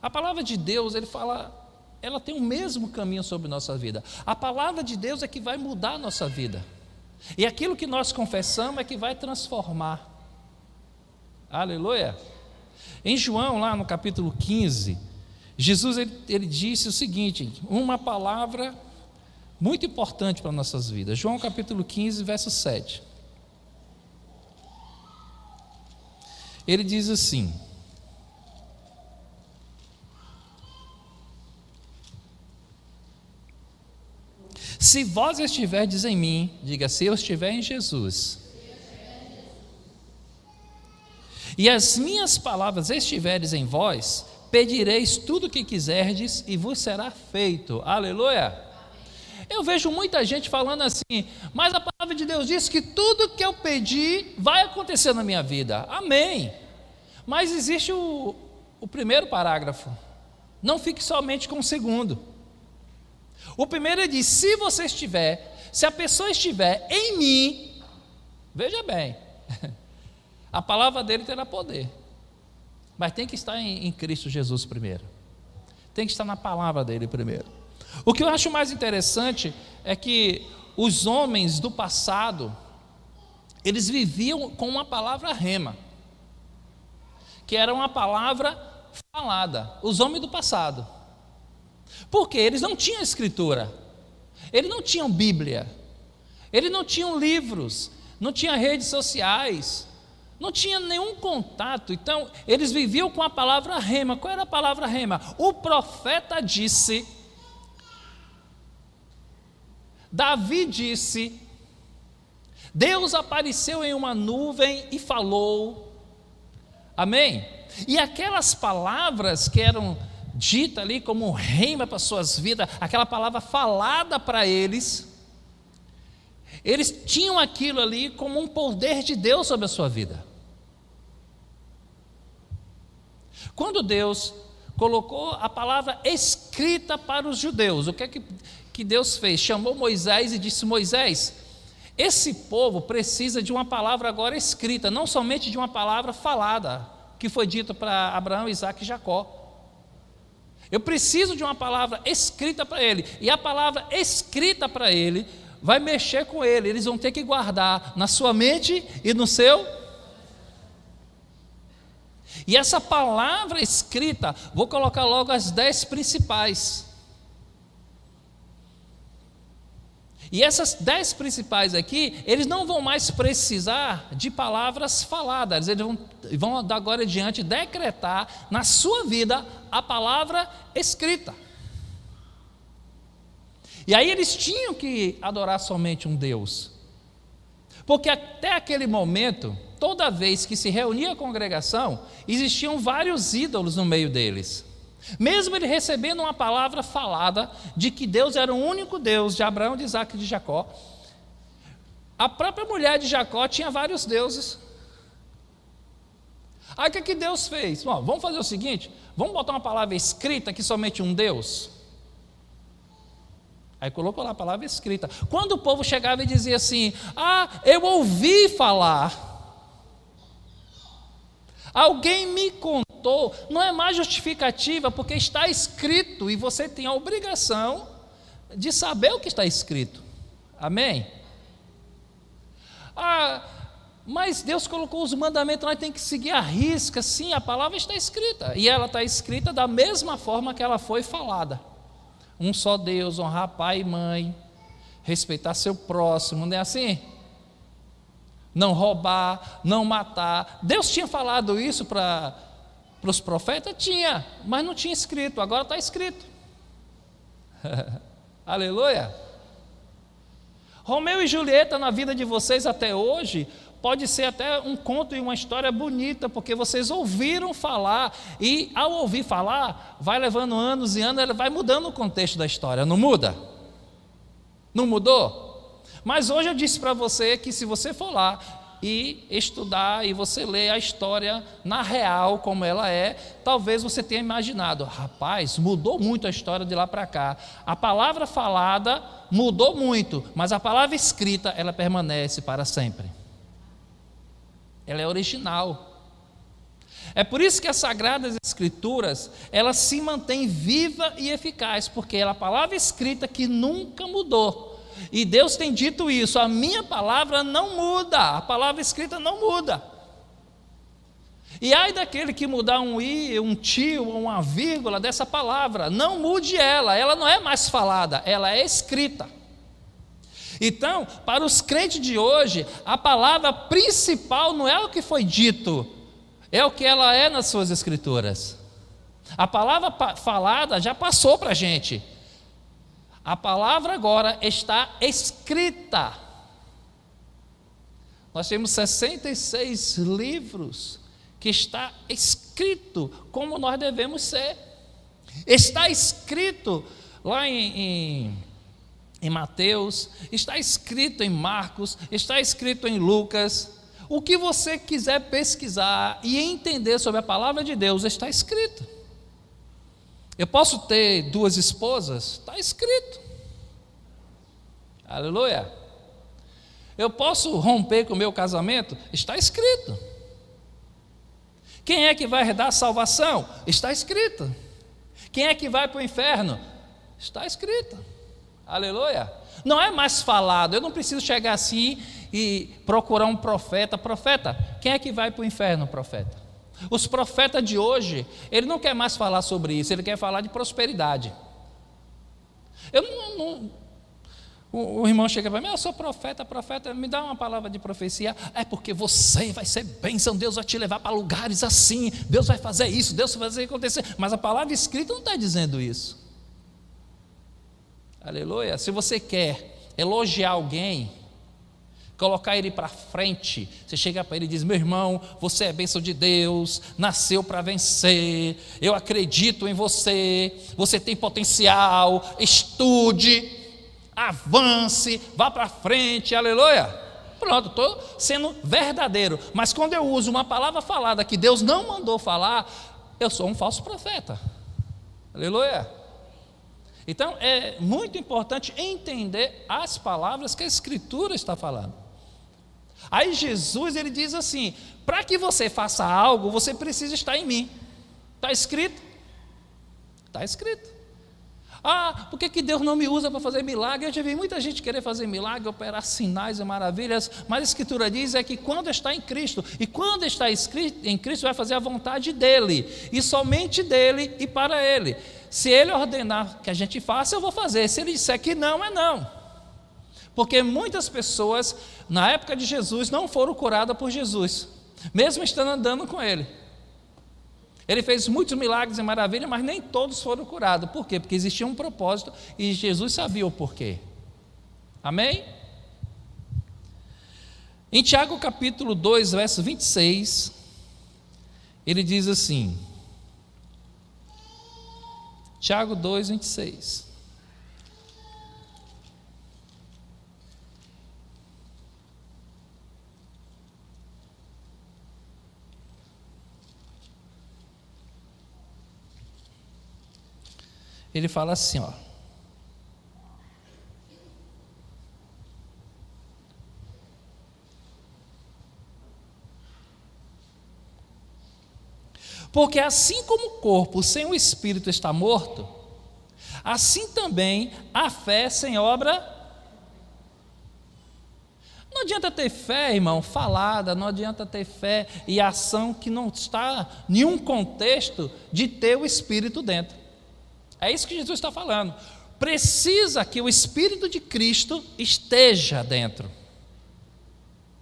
A palavra de Deus, ele fala, ela tem o mesmo caminho sobre nossa vida. A palavra de Deus é que vai mudar a nossa vida, e aquilo que nós confessamos é que vai transformar. Aleluia! Em João, lá no capítulo 15, Jesus ele disse o seguinte, uma palavra muito importante para nossas vidas. João capítulo 15, verso 7. Ele diz assim: se vós estiverdes em mim, diga, se eu estiver em Jesus, e as minhas palavras estiveres em vós, pedireis tudo o que quiserdes e vos será feito. Aleluia! Eu vejo muita gente falando assim, mas a palavra de Deus diz que tudo que eu pedi vai acontecer na minha vida. Amém! Mas existe o primeiro parágrafo. Não fique somente com o segundo. O primeiro ele diz, se a pessoa estiver em mim, veja bem, a palavra dele terá poder, mas tem que estar em Cristo Jesus primeiro, tem que estar na palavra dele primeiro. O que eu acho mais interessante é que os homens do passado, eles viviam com uma palavra rema, que era uma palavra falada, os homens do passado, porque eles não tinham escritura, eles não tinham Bíblia, eles não tinham livros, não tinham redes sociais, não tinha nenhum contato, então eles viviam com a palavra rema. Qual era a palavra rema? O profeta disse, Davi disse, Deus apareceu em uma nuvem e falou, amém? E aquelas palavras que eram ditas ali como rema para suas vidas, aquela palavra falada para eles tinham aquilo ali como um poder de Deus sobre a sua vida. Quando Deus colocou a palavra escrita para os judeus, o que é que Deus fez? Chamou Moisés e disse, Moisés, esse povo precisa de uma palavra agora escrita, não somente de uma palavra falada, que foi dita para Abraão, Isaac e Jacó. Eu preciso de uma palavra escrita para ele, e a palavra escrita para ele vai mexer com ele, eles vão ter que guardar na sua mente e no seu. E essa palavra escrita, vou colocar logo as 10 principais. E essas 10 principais aqui, eles não vão mais precisar de palavras faladas, eles vão da agora em diante decretar na sua vida a palavra escrita. E aí eles tinham que adorar somente um Deus, porque até aquele momento, toda vez que se reunia a congregação, existiam vários ídolos no meio deles. Mesmo ele recebendo uma palavra falada de que Deus era o único Deus de Abraão, de Isaac e de Jacó, a própria mulher de Jacó tinha vários deuses. Aí o que Deus fez? Bom, vamos fazer o seguinte, vamos botar uma palavra escrita que somente um Deus. Aí colocou lá a palavra escrita. Quando o povo chegava e dizia assim, eu ouvi falar, alguém me contou, não é mais justificativa, porque está escrito, e você tem a obrigação de saber o que está escrito, amém? Mas Deus colocou os mandamentos, nós temos que seguir à risca. Sim, a palavra está escrita, e ela está escrita da mesma forma que ela foi falada. Um só Deus, honrar pai e mãe, respeitar seu próximo, não é assim? Não roubar, não matar. Deus tinha falado isso para os profetas? Tinha, mas não tinha escrito, agora está escrito. Aleluia! Romeu e Julieta na vida de vocês até hoje pode ser até um conto e uma história bonita, porque vocês ouviram falar, e ao ouvir falar, vai levando anos e anos, ele vai mudando o contexto da história, não muda? Não mudou? Mas hoje eu disse para você que se você for lá e estudar, e você ler a história na real, como ela é, talvez você tenha imaginado, rapaz, mudou muito a história de lá para cá, a palavra falada mudou muito, mas a palavra escrita, ela permanece para sempre. Ela é original. É por isso que as Sagradas Escrituras, elas se mantêm viva e eficaz, porque ela é a palavra escrita que nunca mudou. E Deus tem dito isso, a minha palavra não muda, a palavra escrita não muda. E ai daquele que mudar um i, um tio, uma vírgula dessa palavra, não mude ela não é mais falada, ela é escrita. Então, para os crentes de hoje, a palavra principal não é o que foi dito, é o que ela é nas suas escrituras. A palavra falada já passou para a gente. A palavra agora está escrita. Nós temos 66 livros que está escrito como nós devemos ser. Está escrito lá em Mateus, está escrito em Marcos, está escrito em Lucas. O que você quiser pesquisar e entender sobre a palavra de Deus, está escrito. Eu posso ter 2 esposas? Está escrito. Aleluia. Eu posso romper com o meu casamento? Está escrito. Quem é que vai herdar a salvação? Está escrito. Quem é que vai para o inferno? Está escrito. Aleluia. Não é mais falado. Eu não preciso chegar assim e procurar um profeta. Profeta, quem é que vai para o inferno, profeta? Os profetas de hoje, ele não quer mais falar sobre isso, ele quer falar de prosperidade. O irmão chega para mim, eu sou profeta, me dá uma palavra de profecia. É porque você vai ser bênção, Deus vai te levar para lugares assim, Deus vai fazer isso, Deus vai fazer acontecer. Mas a palavra escrita não está dizendo isso. Aleluia. Se você quer elogiar alguém, colocar ele para frente, você chega para ele e diz, meu irmão, você é bênção de Deus, nasceu para vencer, eu acredito em você, você tem potencial, estude, avance, vá para frente, aleluia. Pronto, estou sendo verdadeiro. Mas quando eu uso uma palavra falada que Deus não mandou falar, eu sou um falso profeta. Aleluia. Então é muito importante entender as palavras que a Escritura está falando. Aí Jesus, ele diz assim, para que você faça algo, você precisa estar em mim. Está escrito? Está escrito. Ah, por que Deus não me usa para fazer milagre? Eu já vi muita gente querer fazer milagre, operar sinais e maravilhas, mas a Escritura diz é que quando está em Cristo, e quando está em Cristo vai fazer a vontade dEle, e somente dEle e para Ele. Se Ele ordenar que a gente faça, eu vou fazer, se Ele disser que não, é não. Porque muitas pessoas, na época de Jesus, não foram curadas por Jesus, mesmo estando andando com Ele. Ele fez muitos milagres e maravilhas, mas nem todos foram curados. Por quê? Porque existia um propósito e Jesus sabia o porquê. Amém? Em Tiago capítulo 2, verso 26, ele diz assim, Tiago 2, 26. Ele fala assim, ó. Porque assim como o corpo sem o espírito está morto, assim também a fé sem obra. Não adianta ter fé, irmão, falada, não adianta ter fé e ação que não está em nenhum contexto de ter o espírito dentro. É isso que Jesus está falando. Precisa que o Espírito de Cristo esteja dentro.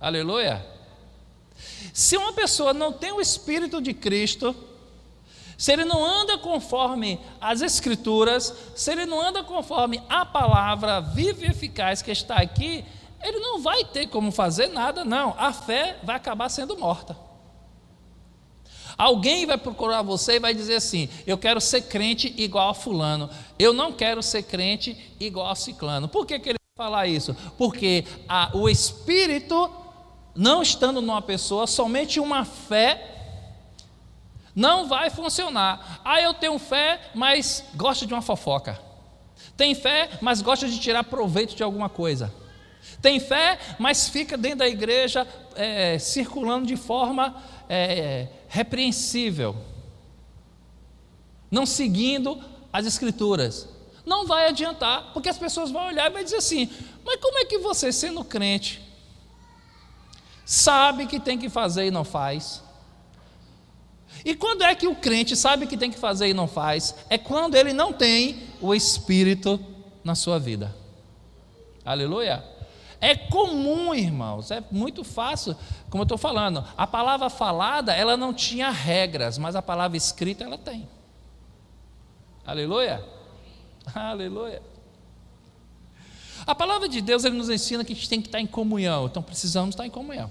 Aleluia. Se uma pessoa não tem o Espírito de Cristo, se ele não anda conforme as Escrituras, se ele não anda conforme a palavra viva e eficaz que está aqui, ele não vai ter como fazer nada, não. A fé vai acabar sendo morta. Alguém vai procurar você e vai dizer assim: eu quero ser crente igual a fulano, eu não quero ser crente igual a ciclano. Por que ele vai falar isso? Porque o Espírito, não estando numa pessoa, somente uma fé não vai funcionar. Eu tenho fé, mas gosto de uma fofoca. Tem fé, mas gosta de tirar proveito de alguma coisa. Tem fé, mas fica dentro da igreja circulando de forma repreensível, não seguindo as Escrituras. Não vai adiantar, porque as pessoas vão olhar e vão dizer assim: mas como é que você, sendo crente, sabe que tem que fazer e não faz? E quando é que o crente sabe que tem que fazer e não faz? É quando ele não tem o Espírito na sua vida. Aleluia. É comum, irmãos, é muito fácil, como eu estou falando, a palavra falada, ela não tinha regras, mas a palavra escrita, ela tem. Aleluia. Aleluia. A palavra de Deus, ele nos ensina que a gente tem que estar em comunhão, então precisamos estar em comunhão.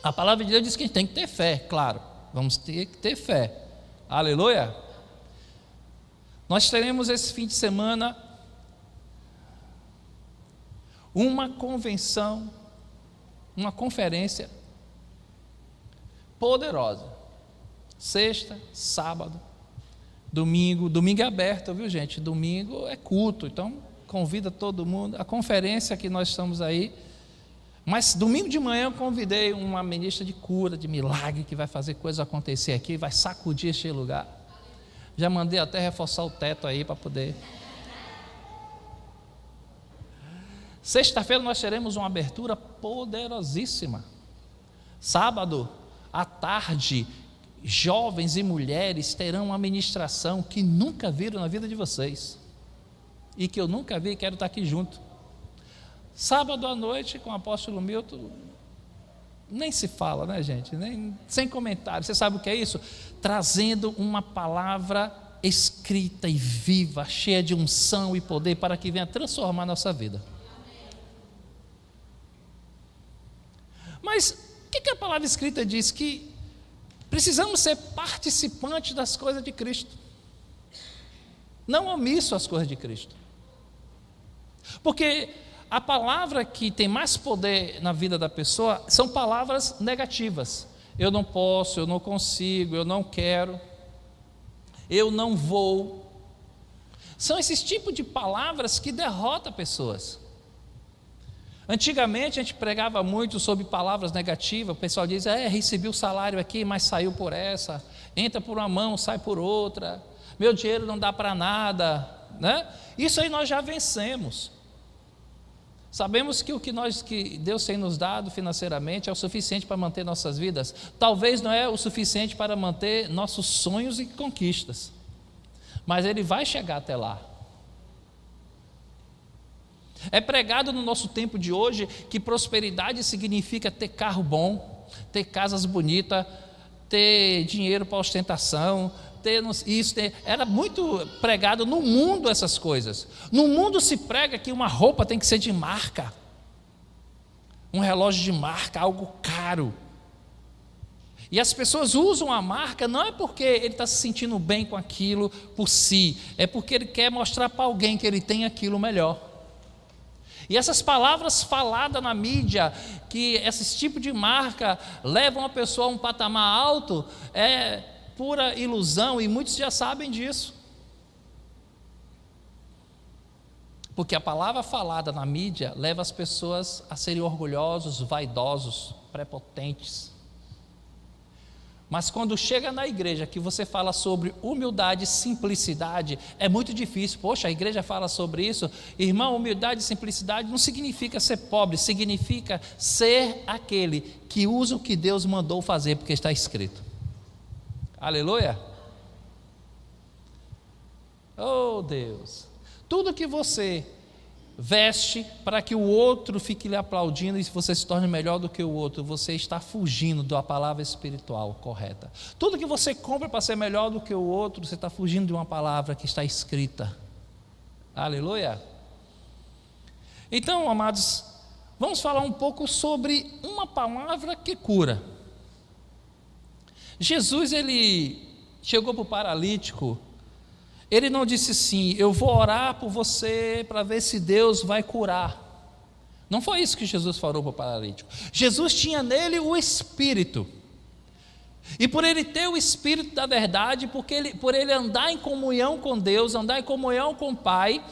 A palavra de Deus diz que a gente tem que ter fé, claro, vamos ter que ter fé. Aleluia. Nós teremos esse fim de semana uma convenção, uma conferência poderosa. Sexta, sábado, domingo. Domingo é aberto, viu, gente? Domingo é culto, então convida todo mundo. A conferência que nós estamos aí. Mas domingo de manhã eu convidei uma ministra de cura, de milagre, que vai fazer coisas acontecer aqui, vai sacudir este lugar. Já mandei até reforçar o teto aí para poder. Sexta-feira nós teremos uma abertura poderosíssima. Sábado, à tarde, jovens e mulheres terão uma ministração que nunca viram na vida de vocês. E que eu nunca vi e quero estar aqui junto. Sábado à noite, com o apóstolo Milton, nem se fala, né, gente? Sem comentário. Você sabe o que é isso? Trazendo uma palavra escrita e viva, cheia de unção e poder, para que venha transformar a nossa vida. Mas o que a palavra escrita diz? Que precisamos ser participantes das coisas de Cristo, não omisso às coisas de Cristo. Porque a palavra que tem mais poder na vida da pessoa são palavras negativas. Eu não posso, eu não consigo, eu não quero, eu não vou. São esses tipos de palavras que derrotam pessoas. Antigamente a gente pregava muito sobre palavras negativas. O pessoal diz: recebi o salário aqui, mas saiu por essa. Entra por uma mão, sai por outra. Meu dinheiro não dá para nada, né? Isso aí nós já vencemos. Sabemos que o que Deus tem nos dado financeiramente é o suficiente para manter nossas vidas. Talvez não é o suficiente para manter nossos sonhos e conquistas, mas Ele vai chegar até lá. É pregado no nosso tempo de hoje que prosperidade significa ter carro bom, ter casas bonitas, ter dinheiro para ostentação, era muito pregado no mundo essas coisas. No mundo se prega que uma roupa tem que ser de marca, um relógio de marca, algo caro. E as pessoas usam a marca não é porque ele está se sentindo bem com aquilo por si, é porque ele quer mostrar para alguém que ele tem aquilo melhor. E essas palavras faladas na mídia, que esse tipo de marca levam a pessoa a um patamar alto, é pura ilusão, e muitos já sabem disso. Porque a palavra falada na mídia leva as pessoas a serem orgulhosos, vaidosos, prepotentes. Mas quando chega na igreja que você fala sobre humildade e simplicidade, é muito difícil. Poxa, a igreja fala sobre isso. Irmão, humildade e simplicidade não significa ser pobre, significa ser aquele que usa o que Deus mandou fazer, porque está escrito. Aleluia. Oh Deus, tudo que você veste para que o outro fique lhe aplaudindo e você se torne melhor do que o outro, você está fugindo da palavra espiritual correta. Tudo que você compra para ser melhor do que o outro, você está fugindo de uma palavra que está escrita. Aleluia. Então, amados, vamos falar um pouco sobre uma palavra que cura. Jesus, ele chegou para o paralítico. Ele não disse assim: eu vou orar por você para ver se Deus vai curar. Não foi isso que Jesus falou para o paralítico. Jesus tinha nele o Espírito. E por ele ter o Espírito da verdade, por ele andar em comunhão com Deus, andar em comunhão com o Pai,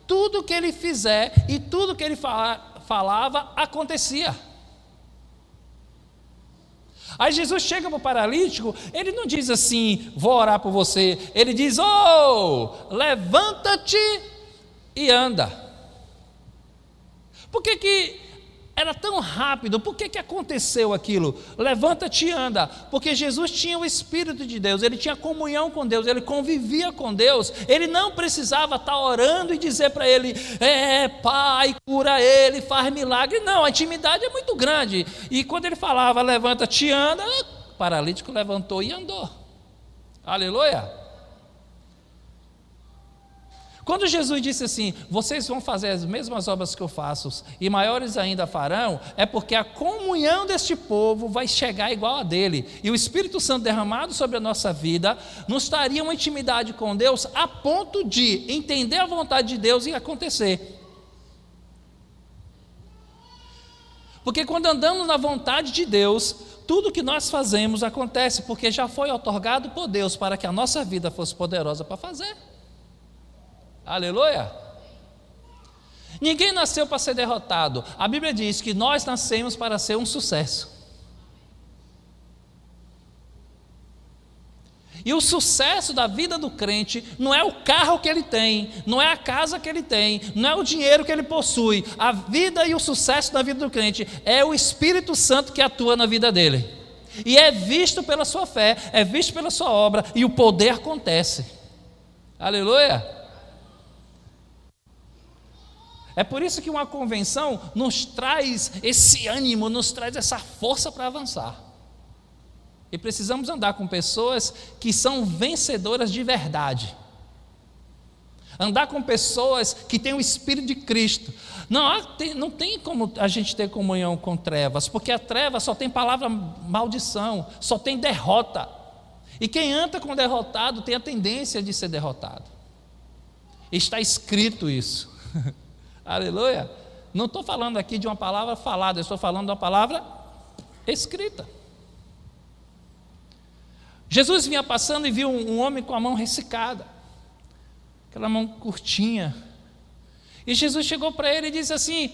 tudo que ele fizer e tudo que ele falava acontecia. Aí Jesus chega para o paralítico, ele não diz assim: vou orar por você. Ele diz: levanta-te e anda. Por que era tão rápido? Por que aconteceu aquilo? Levanta-te e anda. Porque Jesus tinha o Espírito de Deus, ele tinha comunhão com Deus, ele convivia com Deus. Ele não precisava estar orando e dizer para ele: Pai, cura ele, faz milagre. Não, a intimidade é muito grande. E quando ele falava: levanta-te e anda, o paralítico levantou e andou. Aleluia. Quando Jesus disse assim: vocês vão fazer as mesmas obras que eu faço e maiores ainda farão, é porque a comunhão deste povo vai chegar igual a dele, e o Espírito Santo derramado sobre a nossa vida nos daria uma intimidade com Deus a ponto de entender a vontade de Deus e acontecer. Porque quando andamos na vontade de Deus, tudo que nós fazemos acontece, porque já foi otorgado por Deus para que a nossa vida fosse poderosa para fazer. Aleluia. Ninguém nasceu para ser derrotado. A Bíblia diz que nós nascemos para ser um sucesso. E o sucesso da vida do crente não é o carro que ele tem, não é a casa que ele tem, não é o dinheiro que ele possui. A vida e o sucesso da vida do crente é o Espírito Santo que atua na vida dele. E é visto pela sua fé, é visto pela sua obra, e o poder acontece. Aleluia. É por isso que uma convenção nos traz esse ânimo, nos traz essa força para avançar. E precisamos andar com pessoas que são vencedoras de verdade. Andar com pessoas que têm o Espírito de Cristo. Não tem como a gente ter comunhão com trevas, porque a treva só tem palavra maldição, só tem derrota. E quem anda com derrotado tem a tendência de ser derrotado. Está escrito isso. Aleluia. Não estou falando aqui de uma palavra falada, eu estou falando de uma palavra escrita. Jesus vinha passando e viu um homem com a mão ressecada, aquela mão curtinha. E Jesus chegou para ele e disse assim: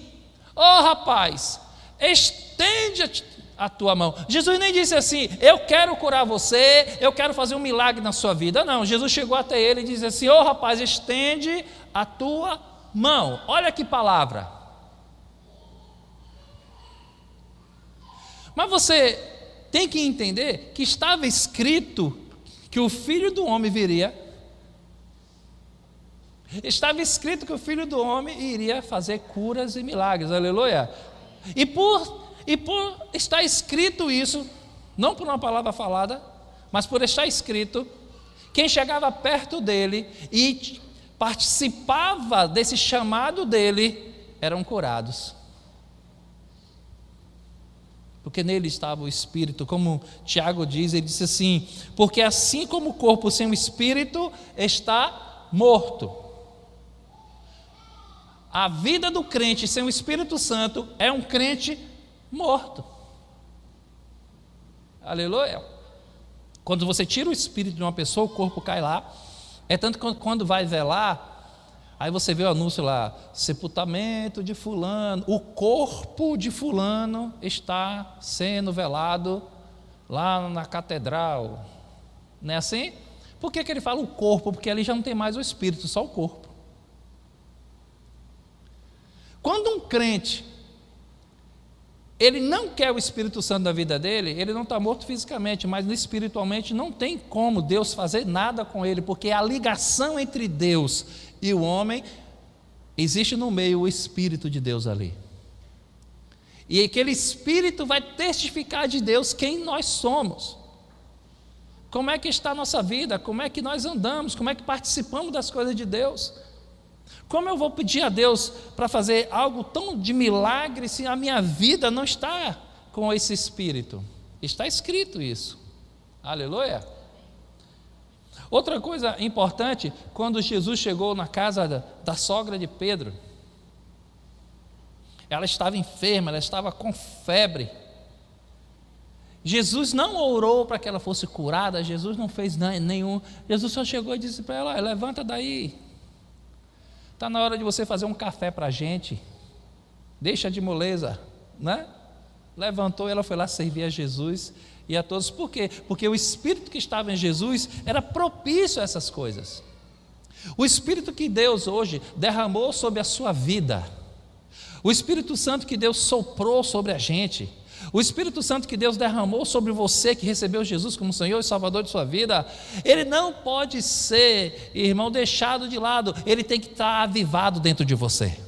rapaz, estende a tua mão. Jesus nem disse assim: eu quero curar você, eu quero fazer um milagre na sua vida. Não, Jesus chegou até ele e disse assim: rapaz, estende a tua mão. Olha que palavra. Mas você tem que entender que estava escrito que o Filho do Homem viria. Estava escrito que o Filho do Homem iria fazer curas e milagres. Aleluia. E por estar escrito isso, não por uma palavra falada, mas por estar escrito, quem chegava perto dele e participava desse chamado dele, eram curados. Porque nele estava o Espírito, como Tiago diz, ele disse assim: porque assim como o corpo sem o Espírito está morto. A vida do crente sem o Espírito Santo é um crente morto. Aleluia. Quando você tira o Espírito de uma pessoa, o corpo cai lá. É tanto que quando vai velar, aí você vê o anúncio lá: sepultamento de fulano, o corpo de fulano está sendo velado lá na catedral. Não é assim? Por que ele fala o corpo? Porque ali já não tem mais o Espírito, só o corpo. Quando um crente, ele não quer o Espírito Santo na vida dele, ele não está morto fisicamente, mas espiritualmente não tem como Deus fazer nada com ele, porque a ligação entre Deus e o homem existe no meio o Espírito de Deus ali. E aquele Espírito vai testificar de Deus quem nós somos. Como é que está a nossa vida, como é que nós andamos, como é que participamos das coisas de Deus. Como eu vou pedir a Deus para fazer algo tão de milagre se a minha vida não está com esse Espírito? Está escrito isso. Aleluia. Outra coisa importante, quando Jesus chegou na casa da sogra de Pedro, ela estava enferma, ela estava com febre. Jesus não orou para que ela fosse curada, Jesus não fez nenhum. Jesus só chegou e disse para ela: levanta daí, está na hora de você fazer um café para a gente, deixa de moleza, né? Levantou e ela foi lá servir a Jesus e a todos. Por quê? Porque o Espírito que estava em Jesus era propício a essas coisas. O Espírito que Deus hoje derramou sobre a sua vida, o Espírito Santo que Deus soprou sobre a gente, o Espírito Santo que Deus derramou sobre você que recebeu Jesus como Senhor e Salvador de sua vida, ele não pode ser, irmão, deixado de lado, ele tem que estar avivado dentro de você.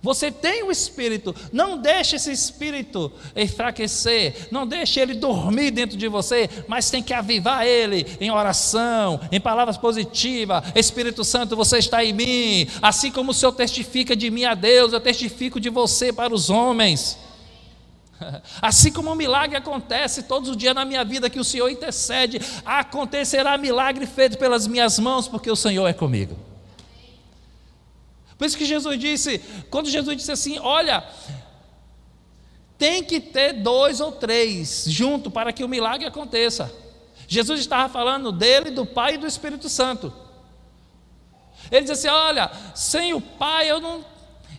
Você tem o Espírito, não deixe esse Espírito enfraquecer, não deixe ele dormir dentro de você, mas tem que avivar ele em oração, em palavras positivas. Espírito Santo, você está em mim, assim como o Senhor testifica de mim a Deus, eu testifico de você para os homens. Assim como um milagre acontece todos os dias na minha vida, que o Senhor intercede, acontecerá milagre feito pelas minhas mãos, porque o Senhor é comigo. Por isso que Jesus disse, quando Jesus disse assim: olha, tem que ter 2 ou 3 junto para que o milagre aconteça. Jesus estava falando dele, do Pai e do Espírito Santo. Ele disse assim: olha, sem o Pai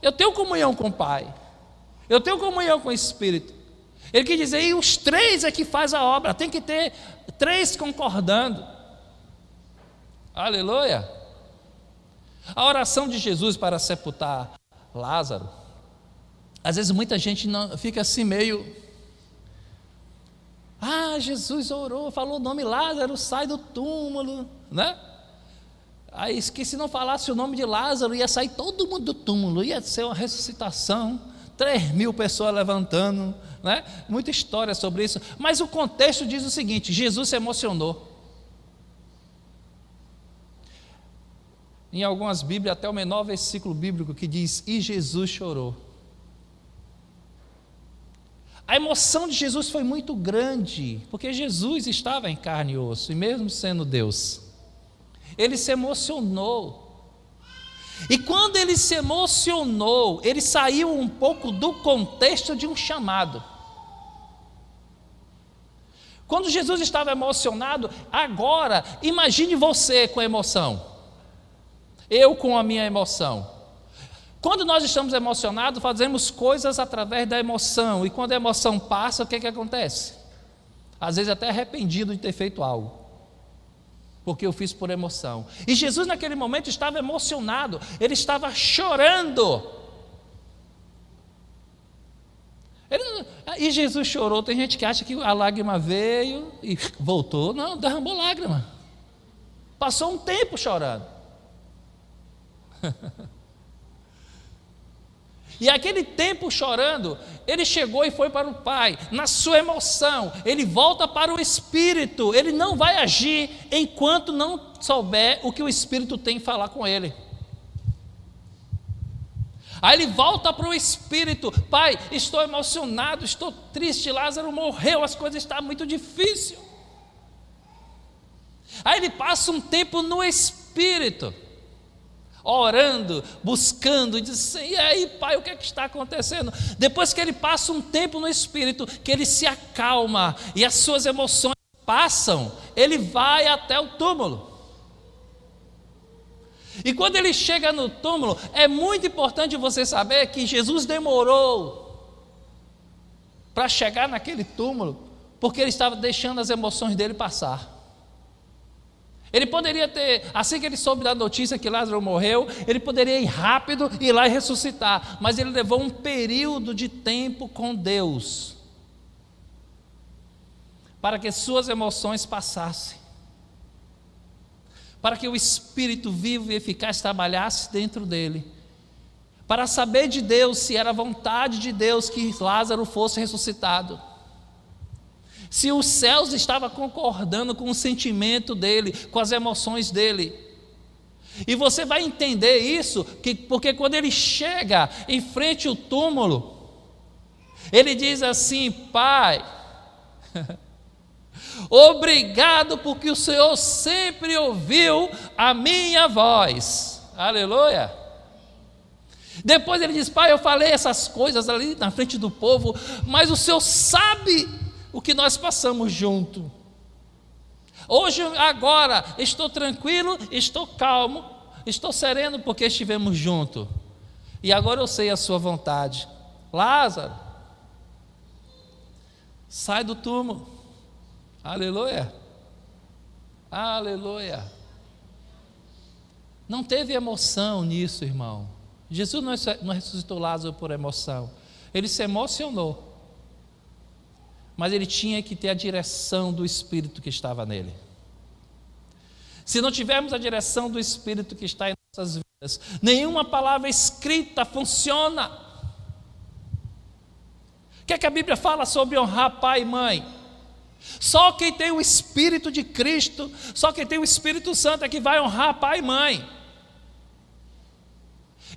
eu tenho comunhão com o Pai, eu tenho comunhão com o Espírito. Ele quer dizer, e os 3 é que faz a obra, tem que ter 3 concordando. Aleluia. A oração de Jesus para sepultar Lázaro, às vezes muita gente não, fica assim meio, Jesus orou, falou o nome Lázaro, sai do túmulo, né? Aí que se não falasse o nome de Lázaro, ia sair todo mundo do túmulo, ia ser uma ressuscitação, 3.000 pessoas levantando, né? Muita história sobre isso, mas o contexto diz o seguinte: Jesus se emocionou. Em algumas Bíblias, até o menor versículo bíblico que diz: e Jesus chorou. A emoção de Jesus foi muito grande, porque Jesus estava em carne e osso, e mesmo sendo Deus, ele se emocionou. E quando ele se emocionou, ele saiu um pouco do contexto de um chamado. Quando Jesus estava emocionado, agora, imagine você com emoção, eu com a minha emoção. Quando nós estamos emocionados, fazemos coisas através da emoção, e quando a emoção passa, o que acontece? Às vezes até arrependido de ter feito algo, porque eu fiz por emoção. E Jesus naquele momento estava emocionado, ele estava chorando. E Jesus chorou. Tem gente que acha que a lágrima veio e voltou. Não, derramou lágrima. Passou um tempo chorando. E aquele tempo chorando, ele chegou e foi para o Pai. Na sua emoção, ele volta para o Espírito. Ele não vai agir enquanto não souber o que o Espírito tem a falar com ele. Aí ele volta para o Espírito: Pai, estou emocionado, estou triste, Lázaro morreu, as coisas estão muito difíceis. Aí ele passa um tempo no Espírito, orando, buscando, e diz assim: e aí, Pai, o que é que está acontecendo? Depois que ele passa um tempo no Espírito, que ele se acalma e as suas emoções passam, ele vai até o túmulo. E quando ele chega no túmulo, é muito importante você saber que Jesus demorou para chegar naquele túmulo, porque ele estava deixando as emoções dele passar. Ele poderia ter, assim que ele soube da notícia que Lázaro morreu, ele poderia ir rápido, ir lá e ressuscitar, mas ele levou um período de tempo com Deus, para que suas emoções passassem. para que o Espírito vivo e eficaz trabalhasse dentro dele, para saber de Deus se era vontade de Deus que Lázaro fosse ressuscitado, se os céus estavam concordando com o sentimento dele, com as emoções dele. E você vai entender isso, porque quando ele chega em frente ao túmulo, ele diz assim: Pai, obrigado porque o Senhor sempre ouviu a minha voz. Aleluia. Depois ele diz: Pai, eu falei essas coisas ali na frente do povo, mas o Senhor sabe o que nós passamos junto. Hoje, agora, estou tranquilo, estou calmo, estou sereno porque estivemos juntos. E agora eu sei a sua vontade. Lázaro, sai do túmulo. Aleluia. Aleluia. Não teve emoção nisso, irmão. Jesus não ressuscitou Lázaro por emoção. Ele se emocionou, mas ele tinha que ter a direção do Espírito que estava nele. Se não tivermos a direção do Espírito que está em nossas vidas, nenhuma palavra escrita funciona. O que é que a Bíblia fala sobre honrar pai e mãe? Só quem tem o Espírito de Cristo, só quem tem o Espírito Santo é que vai honrar pai e mãe.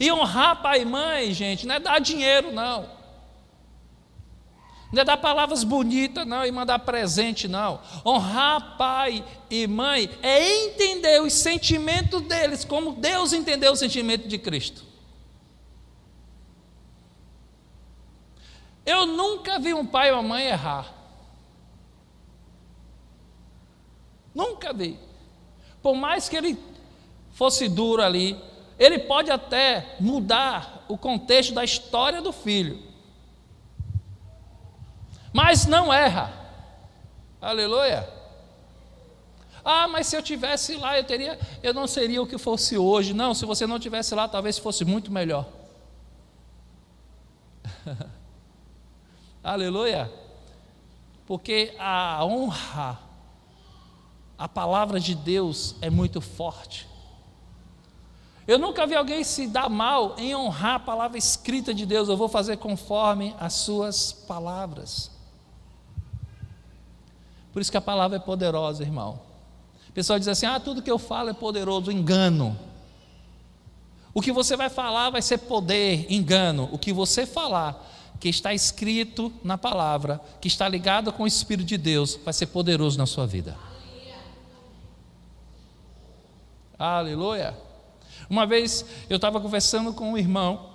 E honrar pai e mãe, gente, não é dar dinheiro, não. Não é dar palavras bonitas, não, e mandar presente, não. Honrar pai e mãe é entender os sentimentos deles, como Deus entendeu o sentimento de Cristo. Eu nunca vi um pai ou uma mãe errar. Nunca vi. Por mais que ele fosse duro ali, ele pode até mudar o contexto da história do filho, mas não erra. Aleluia. Ah, mas se eu tivesse lá, eu não seria o que fosse hoje. Não, se você não tivesse lá, talvez fosse muito melhor. Aleluia. Porque a honra, a palavra de Deus é muito forte. Eu nunca vi alguém se dar mal em honrar a palavra escrita de Deus. Eu vou fazer conforme as suas palavras. Por isso que a palavra é poderosa, irmão. O pessoal diz assim: tudo que eu falo é poderoso. Engano. O que você vai falar vai ser poder. Engano. O que você falar, que está escrito na palavra, que está ligado com o Espírito de Deus, vai ser poderoso na sua vida. Aleluia. Uma vez eu estava conversando com um irmão,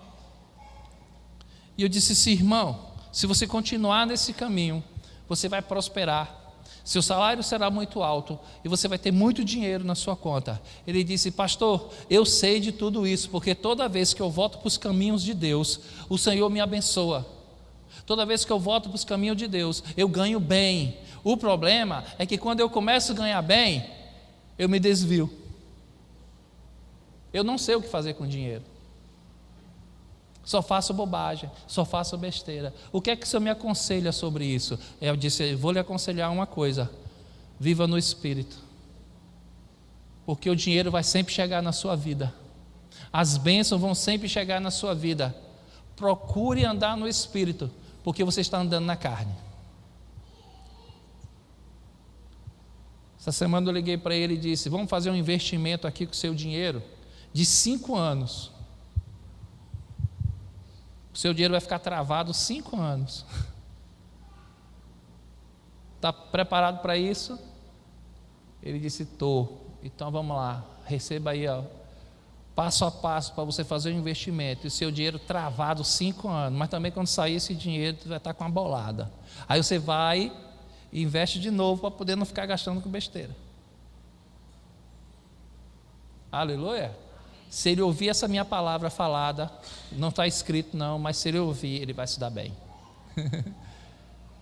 e eu disse assim: irmão, se você continuar nesse caminho, você vai prosperar, seu salário será muito alto, e você vai ter muito dinheiro na sua conta. Ele disse: pastor, eu sei de tudo isso, porque toda vez que eu volto para os caminhos de Deus, o Senhor me abençoa. Toda vez que eu volto para os caminhos de Deus, eu ganho bem. O problema é que quando eu começo a ganhar bem, eu me desvio. Eu não sei o que fazer com dinheiro. Só faço bobagem, só faço besteira. O que é que o Senhor me aconselha sobre isso? Eu disse: eu vou lhe aconselhar uma coisa: viva no Espírito, porque o dinheiro vai sempre chegar na sua vida, as bênçãos vão sempre chegar na sua vida. Procure andar no Espírito, porque você está andando na carne. Essa semana eu liguei para ele e disse: vamos fazer um investimento aqui com o seu dinheiro de 5 anos. O seu dinheiro vai ficar travado 5 anos. Está preparado para isso? Ele disse: estou. Então vamos lá, receba aí, passo a passo para você fazer um investimento. E o seu dinheiro travado 5 anos. Mas também quando sair esse dinheiro, você vai estar com uma bolada. Aí você vai e investe de novo para poder não ficar gastando com besteira. Aleluia. Se ele ouvir essa minha palavra falada, não está escrito não, mas se ele ouvir, ele vai se dar bem.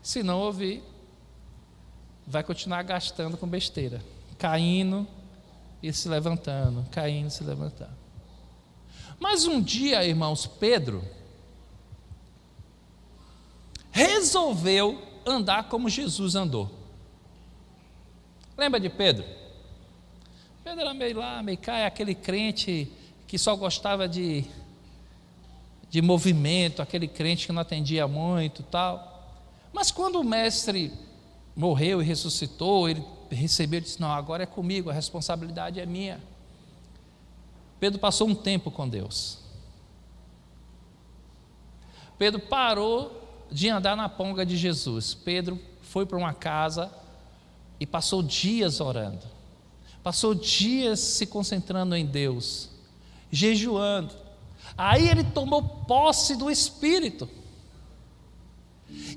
Se não ouvir, vai continuar gastando com besteira, caindo e se levantando, caindo e se levantando. Mas um dia, irmãos, Pedro resolveu andar como Jesus andou. Lembra de Pedro? Pedro era meio lá, meio cá, aquele crente que só gostava de movimento, aquele crente que não atendia muito e tal. Mas quando o mestre morreu e ressuscitou, ele recebeu e disse: não, agora é comigo, a responsabilidade é minha. Pedro passou um tempo com Deus. Pedro parou de andar na ponga de Jesus. Pedro foi para uma casa e passou dias orando, passou dias se concentrando em Deus, jejuando. Aí ele tomou posse do Espírito,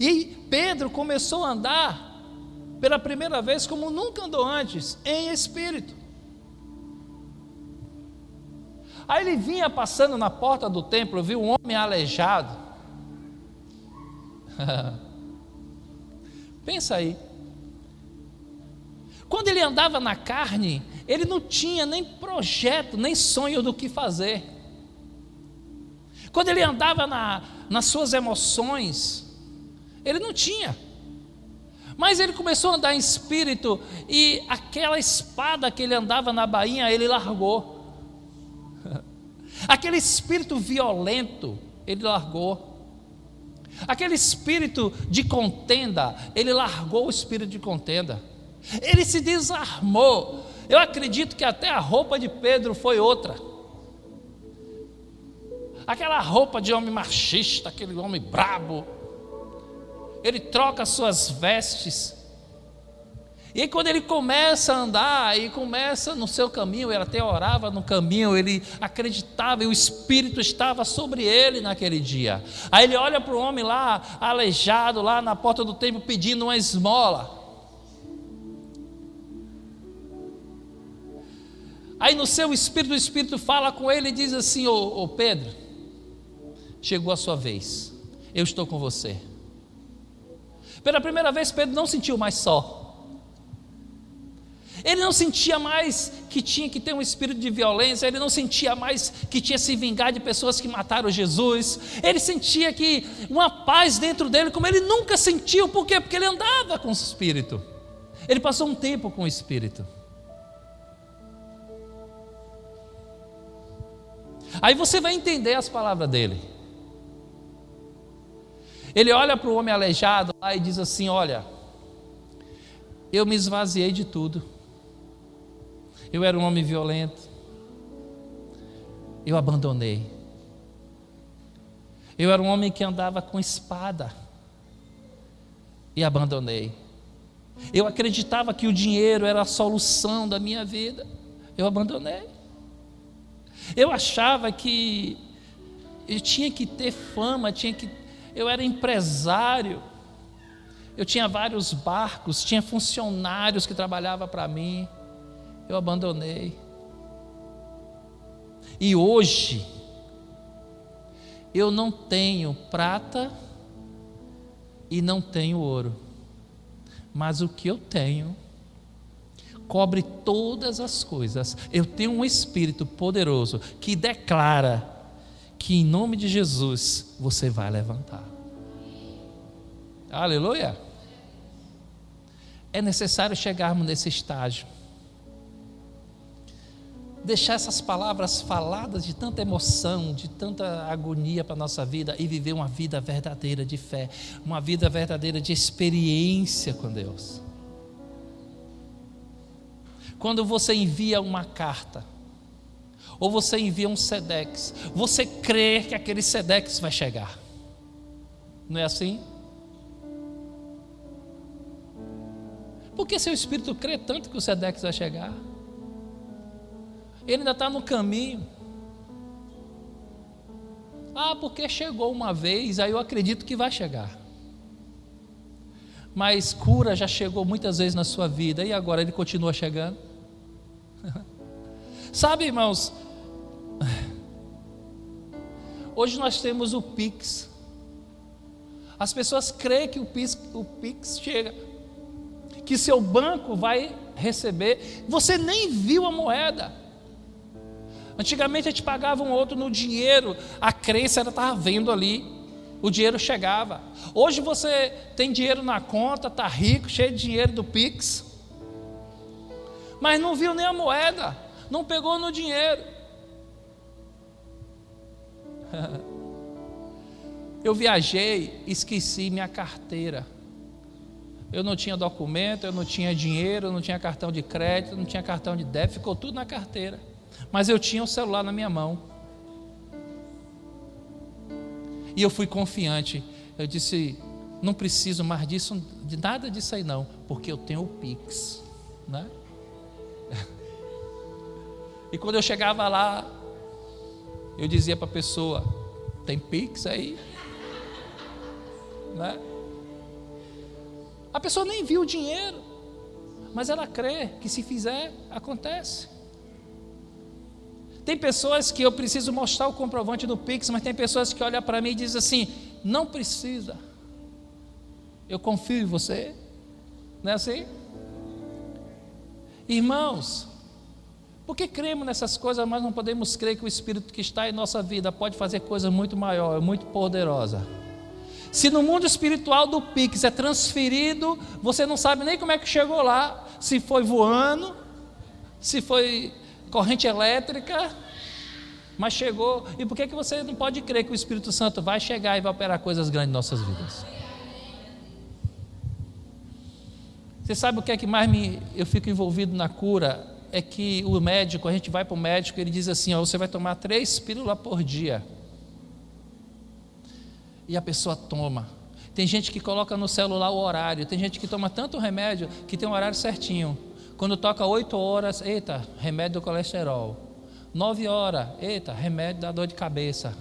e Pedro começou a andar pela primeira vez como nunca andou antes, em Espírito. Aí ele vinha passando na porta do templo, viu um homem aleijado. Pensa aí. Quando ele andava na carne, ele não tinha nem projeto, nem sonho do que fazer. Quando ele andava nas suas emoções, ele não tinha. Mas ele começou a andar em espírito, e aquela espada que ele andava na bainha, ele largou. Aquele espírito violento, ele largou. Aquele espírito de contenda, ele largou o espírito de contenda. Ele se desarmou. Eu acredito que até a roupa de Pedro foi outra. Aquela roupa de homem machista, aquele homem brabo, ele troca suas vestes. E aí, quando ele começa a andar e começa no seu caminho, ele até orava no caminho, ele acreditava, e o Espírito estava sobre ele naquele dia. Aí ele olha para o homem lá, aleijado, lá na porta do templo, pedindo uma esmola. Aí no seu espírito, o Espírito fala com ele e diz assim: ô Pedro, chegou a sua vez, eu estou com você. Pela primeira vez, Pedro não sentiu mais só. Ele não sentia mais que tinha que ter um espírito de violência, ele não sentia mais que tinha que se vingar de pessoas que mataram Jesus. Ele sentia que uma paz dentro dele como ele nunca sentiu. Por quê? Porque ele andava com o Espírito. Ele passou um tempo com o Espírito. Aí você vai entender as palavras dele. Ele olha para o homem aleijado lá e diz assim: olha, eu me esvaziei de tudo. Eu era um homem violento, eu abandonei. Eu era um homem que andava com espada e abandonei. Eu acreditava que o dinheiro era a solução da minha vida, eu abandonei. Eu achava que eu tinha que ter fama, eu era empresário, eu tinha vários barcos, tinha funcionários que trabalhavam para mim. Eu abandonei. E hoje eu não tenho prata e não tenho ouro, mas o que eu tenho cobre todas as coisas. Eu tenho um Espírito poderoso que declara que em nome de Jesus você vai levantar. Aleluia. É necessário chegarmos nesse estágio, deixar essas palavras faladas de tanta emoção, de tanta agonia para a nossa vida, e viver uma vida verdadeira de fé, uma vida verdadeira de experiência com Deus. Quando você envia uma carta, ou você envia um Sedex, você crê que aquele Sedex vai chegar, não é assim? Porque seu espírito crê tanto que o Sedex vai chegar. Ele ainda está no caminho. Porque chegou uma vez, aí eu acredito que vai chegar. Mas cura já chegou muitas vezes na sua vida, e agora ele continua chegando. Sabe, irmãos, hoje nós temos o Pix. As pessoas creem que o Pix chega, que seu banco vai receber. Você nem viu a moeda. Antigamente a gente pagava um outro no dinheiro, a crença estava vendo ali, o dinheiro chegava. Hoje você tem dinheiro na conta, está rico, cheio de dinheiro do Pix. mas não viu nem a moeda, não pegou no dinheiro. Eu viajei, esqueci minha carteira. Eu não tinha documento, eu não tinha dinheiro, eu não tinha cartão de crédito, não tinha cartão de débito, ficou tudo na carteira. Mas eu tinha o celular na minha mão. E eu fui confiante. Eu disse, não preciso mais disso, de nada disso aí não, porque eu tenho o Pix, né? E quando eu chegava lá, eu dizia para a pessoa, tem Pix aí? Né? A pessoa nem viu o dinheiro, mas ela crê que se fizer, acontece. Tem pessoas que eu preciso mostrar o comprovante do Pix, mas tem pessoas que olham para mim e dizem assim, não precisa, eu confio em você. Não é assim? Irmãos, porque cremos nessas coisas, mas não podemos crer que o Espírito que está em nossa vida pode fazer coisa muito maior, muito poderosa. Se no mundo espiritual do Pix é transferido, você não sabe nem como é que chegou lá, se foi voando, se foi corrente elétrica, mas chegou. E por que você não pode crer que o Espírito Santo vai chegar e vai operar coisas grandes em nossas vidas? Você sabe o que é que mais eu fico envolvido na cura? É que o médico, a gente vai para o médico, ele diz assim, ó, você vai tomar 3 pílulas por dia. E a pessoa toma. Tem gente que coloca no celular o horário, tem gente que toma tanto remédio que tem um horário certinho. Quando toca 8 horas, eita, remédio do colesterol. 9 horas, eita, remédio da dor de cabeça.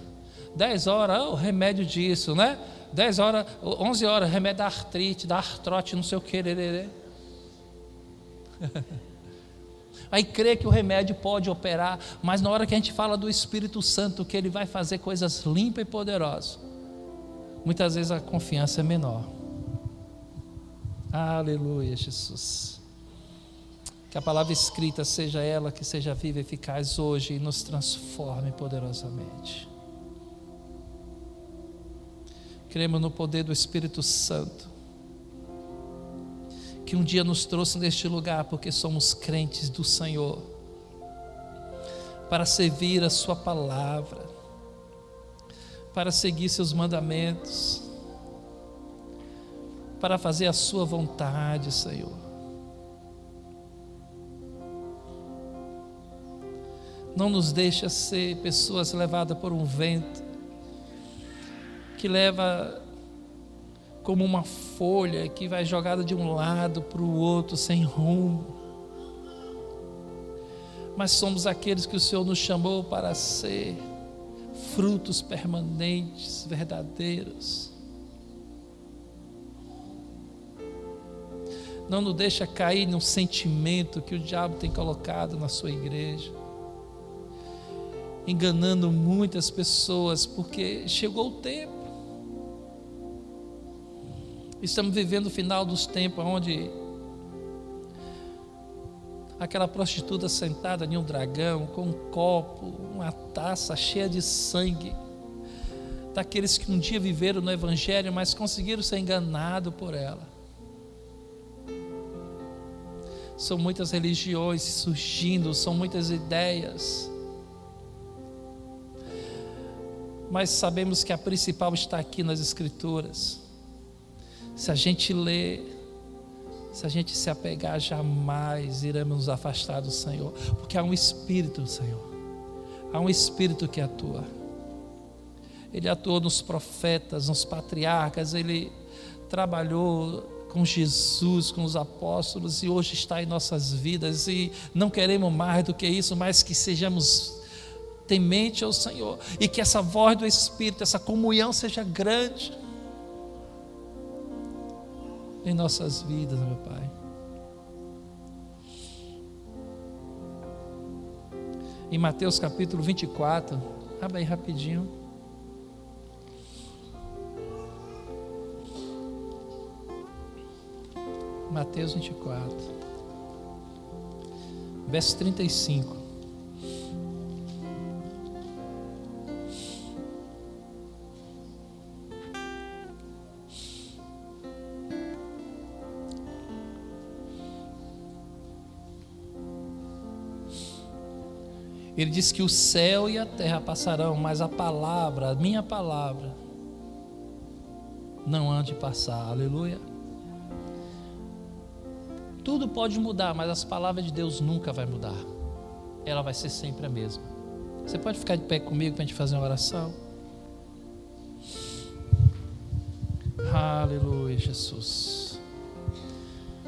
10 horas, oh, remédio disso, né? 10 horas, 11 horas, remédio da artrite, da artrote, não sei o que. Aí crê que o remédio pode operar, mas na hora que a gente fala do Espírito Santo, que ele vai fazer coisas limpas e poderosas, muitas vezes a confiança é menor. Aleluia, Jesus. Que a palavra escrita seja ela que seja viva e eficaz hoje e nos transforme poderosamente. Cremos no poder do Espírito Santo, que um dia nos trouxe neste lugar porque somos crentes do Senhor, para servir a sua palavra, para seguir seus mandamentos, para fazer a sua vontade, Senhor. Não nos deixa ser pessoas levadas por um vento, que leva como uma folha que vai jogada de um lado para o outro sem rumo. Mas somos aqueles que o Senhor nos chamou para ser frutos permanentes, verdadeiros. Não nos deixa cair num sentimento que o diabo tem colocado na sua igreja, enganando muitas pessoas, porque chegou o tempo. Estamos vivendo o final dos tempos, onde aquela prostituta sentada em um dragão, com um copo, uma taça cheia de sangue, daqueles que um dia viveram no Evangelho, mas conseguiram ser enganados por ela. São muitas religiões surgindo, são muitas ideias, mas sabemos que a principal está aqui nas Escrituras. Se a gente ler, se a gente se apegar, jamais iremos nos afastar do Senhor, porque há um Espírito, Senhor, há um Espírito que atua. Ele atuou nos profetas, nos patriarcas, ele trabalhou com Jesus, com os apóstolos, e hoje está em nossas vidas, e não queremos mais do que isso, mas que sejamos temente ao Senhor, e que essa voz do Espírito, essa comunhão seja grande em nossas vidas, meu Pai. Em Mateus capítulo 24, abre aí rapidinho. Mateus 24, verso 35. Ele diz que o céu e a terra passarão, mas a palavra, a minha palavra, não há de passar. Aleluia. Tudo pode mudar, mas as palavras de Deus nunca vai mudar. Ela vai ser sempre a mesma. Você pode ficar de pé comigo para a gente fazer uma oração? Aleluia, Jesus.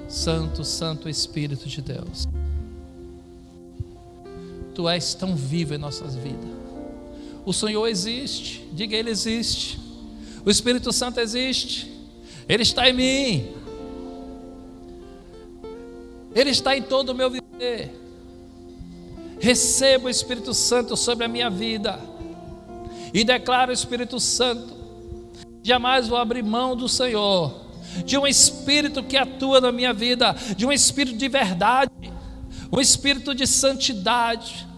Santo, Santo Espírito de Deus, Tu és tão vivo em nossas vidas. O Senhor existe. Diga, Ele existe. O Espírito Santo existe. Ele está em mim. Ele está em todo o meu viver. Recebo o Espírito Santo sobre a minha vida e declaro, Espírito Santo, jamais vou abrir mão do Senhor, de um Espírito que atua na minha vida, de um Espírito de verdade, um Espírito de santidade,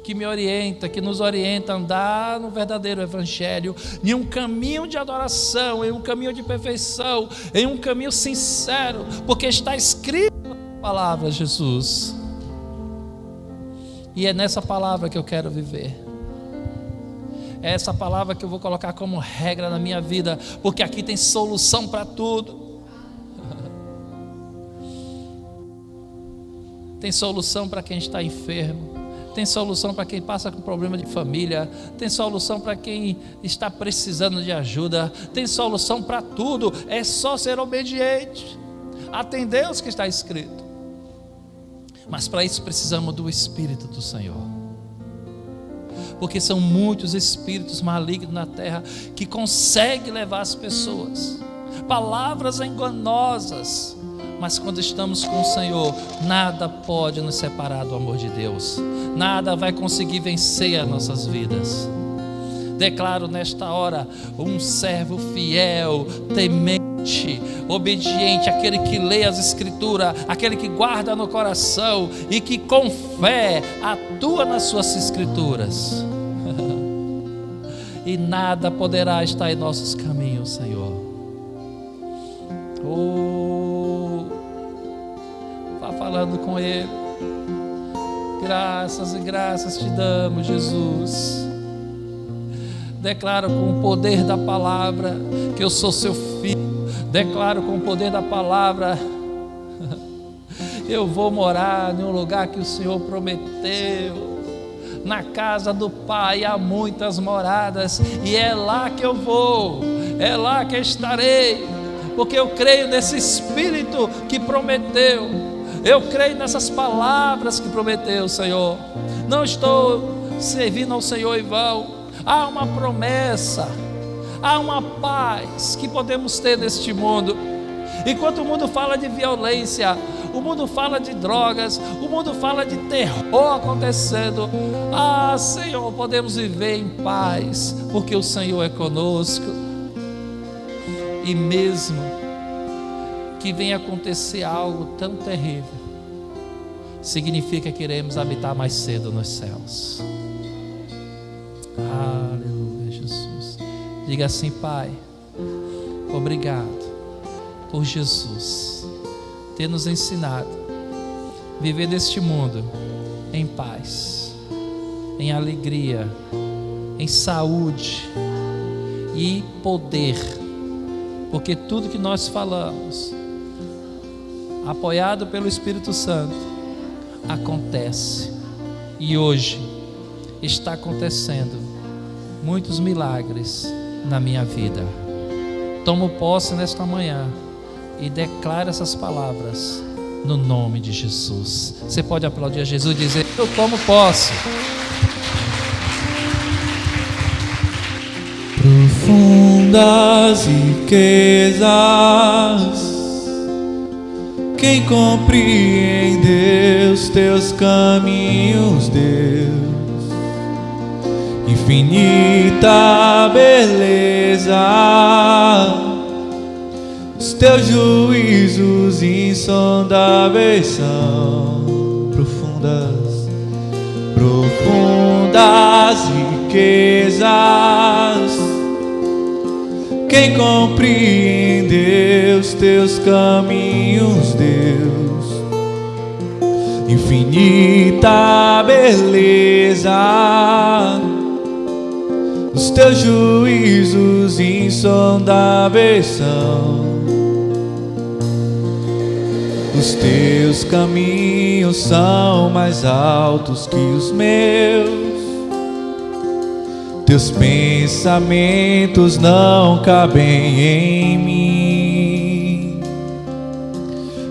que me orienta, que nos orienta a andar no verdadeiro Evangelho, em um caminho de adoração, em um caminho de perfeição, em um caminho sincero, porque está escrito na palavra, Jesus. E é nessa palavra que eu quero viver. É essa palavra que eu vou colocar como regra na minha vida, porque aqui tem solução para tudo. Tem solução para quem está enfermo, tem solução para quem passa com problema de família, tem solução para quem está precisando de ajuda, tem solução para tudo. É só ser obediente, atender o que está escrito. Mas para isso precisamos do Espírito do Senhor, porque são muitos espíritos malignos na terra que conseguem levar as pessoas, palavras enganosas. Mas quando estamos com o Senhor, nada pode nos separar do amor de Deus, nada vai conseguir vencer as nossas vidas. Declaro nesta hora um servo fiel, temente, obediente, aquele que lê as Escrituras, aquele que guarda no coração e que com fé atua nas suas Escrituras. E nada poderá estar em nossos caminhos, Senhor. Vá falando com Ele. Graças e graças te damos, Jesus. Declaro com o poder da palavra que eu sou seu filho. Declaro com o poder da palavra, eu vou morar em um lugar que o Senhor prometeu. Na casa do Pai há muitas moradas, e é lá que eu vou, é lá que eu estarei, porque eu creio nesse Espírito que prometeu, eu creio nessas palavras que prometeu, Senhor. Não estou servindo ao Senhor em vão. Há uma promessa, há uma paz que podemos ter neste mundo. Enquanto o mundo fala de violência, o mundo fala de drogas, o mundo fala de terror acontecendo, Senhor, podemos viver em paz, porque o Senhor é conosco. E mesmo que venha acontecer algo tão terrível, significa que iremos habitar mais cedo nos céus. Aleluia, Jesus. Diga assim: Pai, obrigado por Jesus ter nos ensinado a viver neste mundo em paz, em alegria, em saúde e poder, porque tudo que nós falamos, apoiado pelo Espírito Santo, acontece. E hoje está acontecendo muitos milagres na minha vida. Tomo posse nesta manhã e declaro essas palavras no nome de Jesus. Você pode aplaudir a Jesus e dizer: eu tomo posse. Profundas riquezas, quem compreende os teus caminhos, Deus. Infinita beleza, os teus juízos insondáveis são. Profundas riquezas, quem compreende os teus caminhos, Deus. infinita beleza. Os teus juízos insondáveis são, os teus caminhos são mais altos que os meus, teus pensamentos não cabem em mim.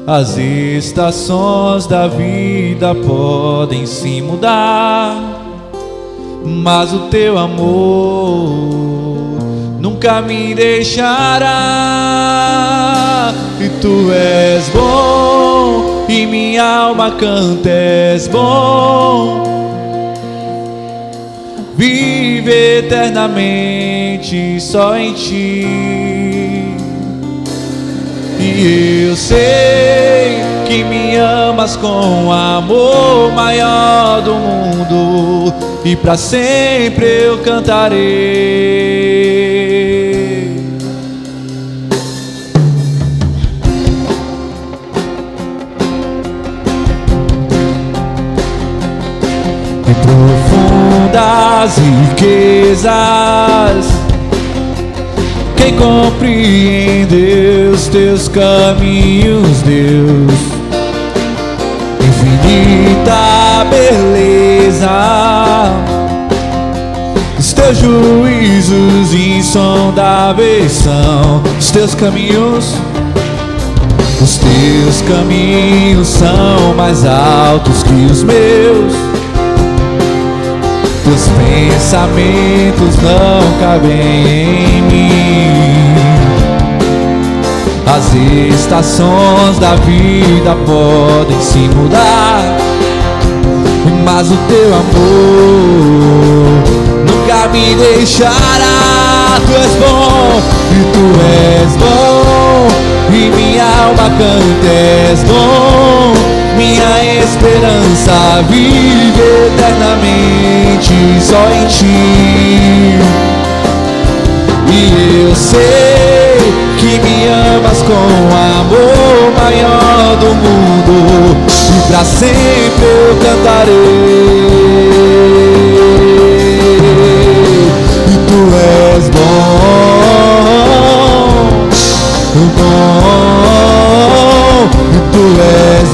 As estações da vida podem se mudar, mas o teu amor nunca me deixará. E tu és bom, e minha alma canta, és bom. Vive eternamente só em ti. E eu sei que me amas com o amor maior do mundo, e para sempre eu cantarei. De profundas riquezas, quem compreende os teus caminhos, Deus, infinita beleza. Os teus juízos insondáveis são, os teus caminhos são mais altos que os meus, teus pensamentos não cabem em mim. As estações da vida podem se mudar, mas o teu amor nunca me deixará. Tu és bom, e tu és bom, e minha alma canta, és bom. Minha esperança vive eternamente só em ti. E eu sei que me amas com o amor maior do mundo, e pra sempre eu cantarei. E tu és bom, e tu és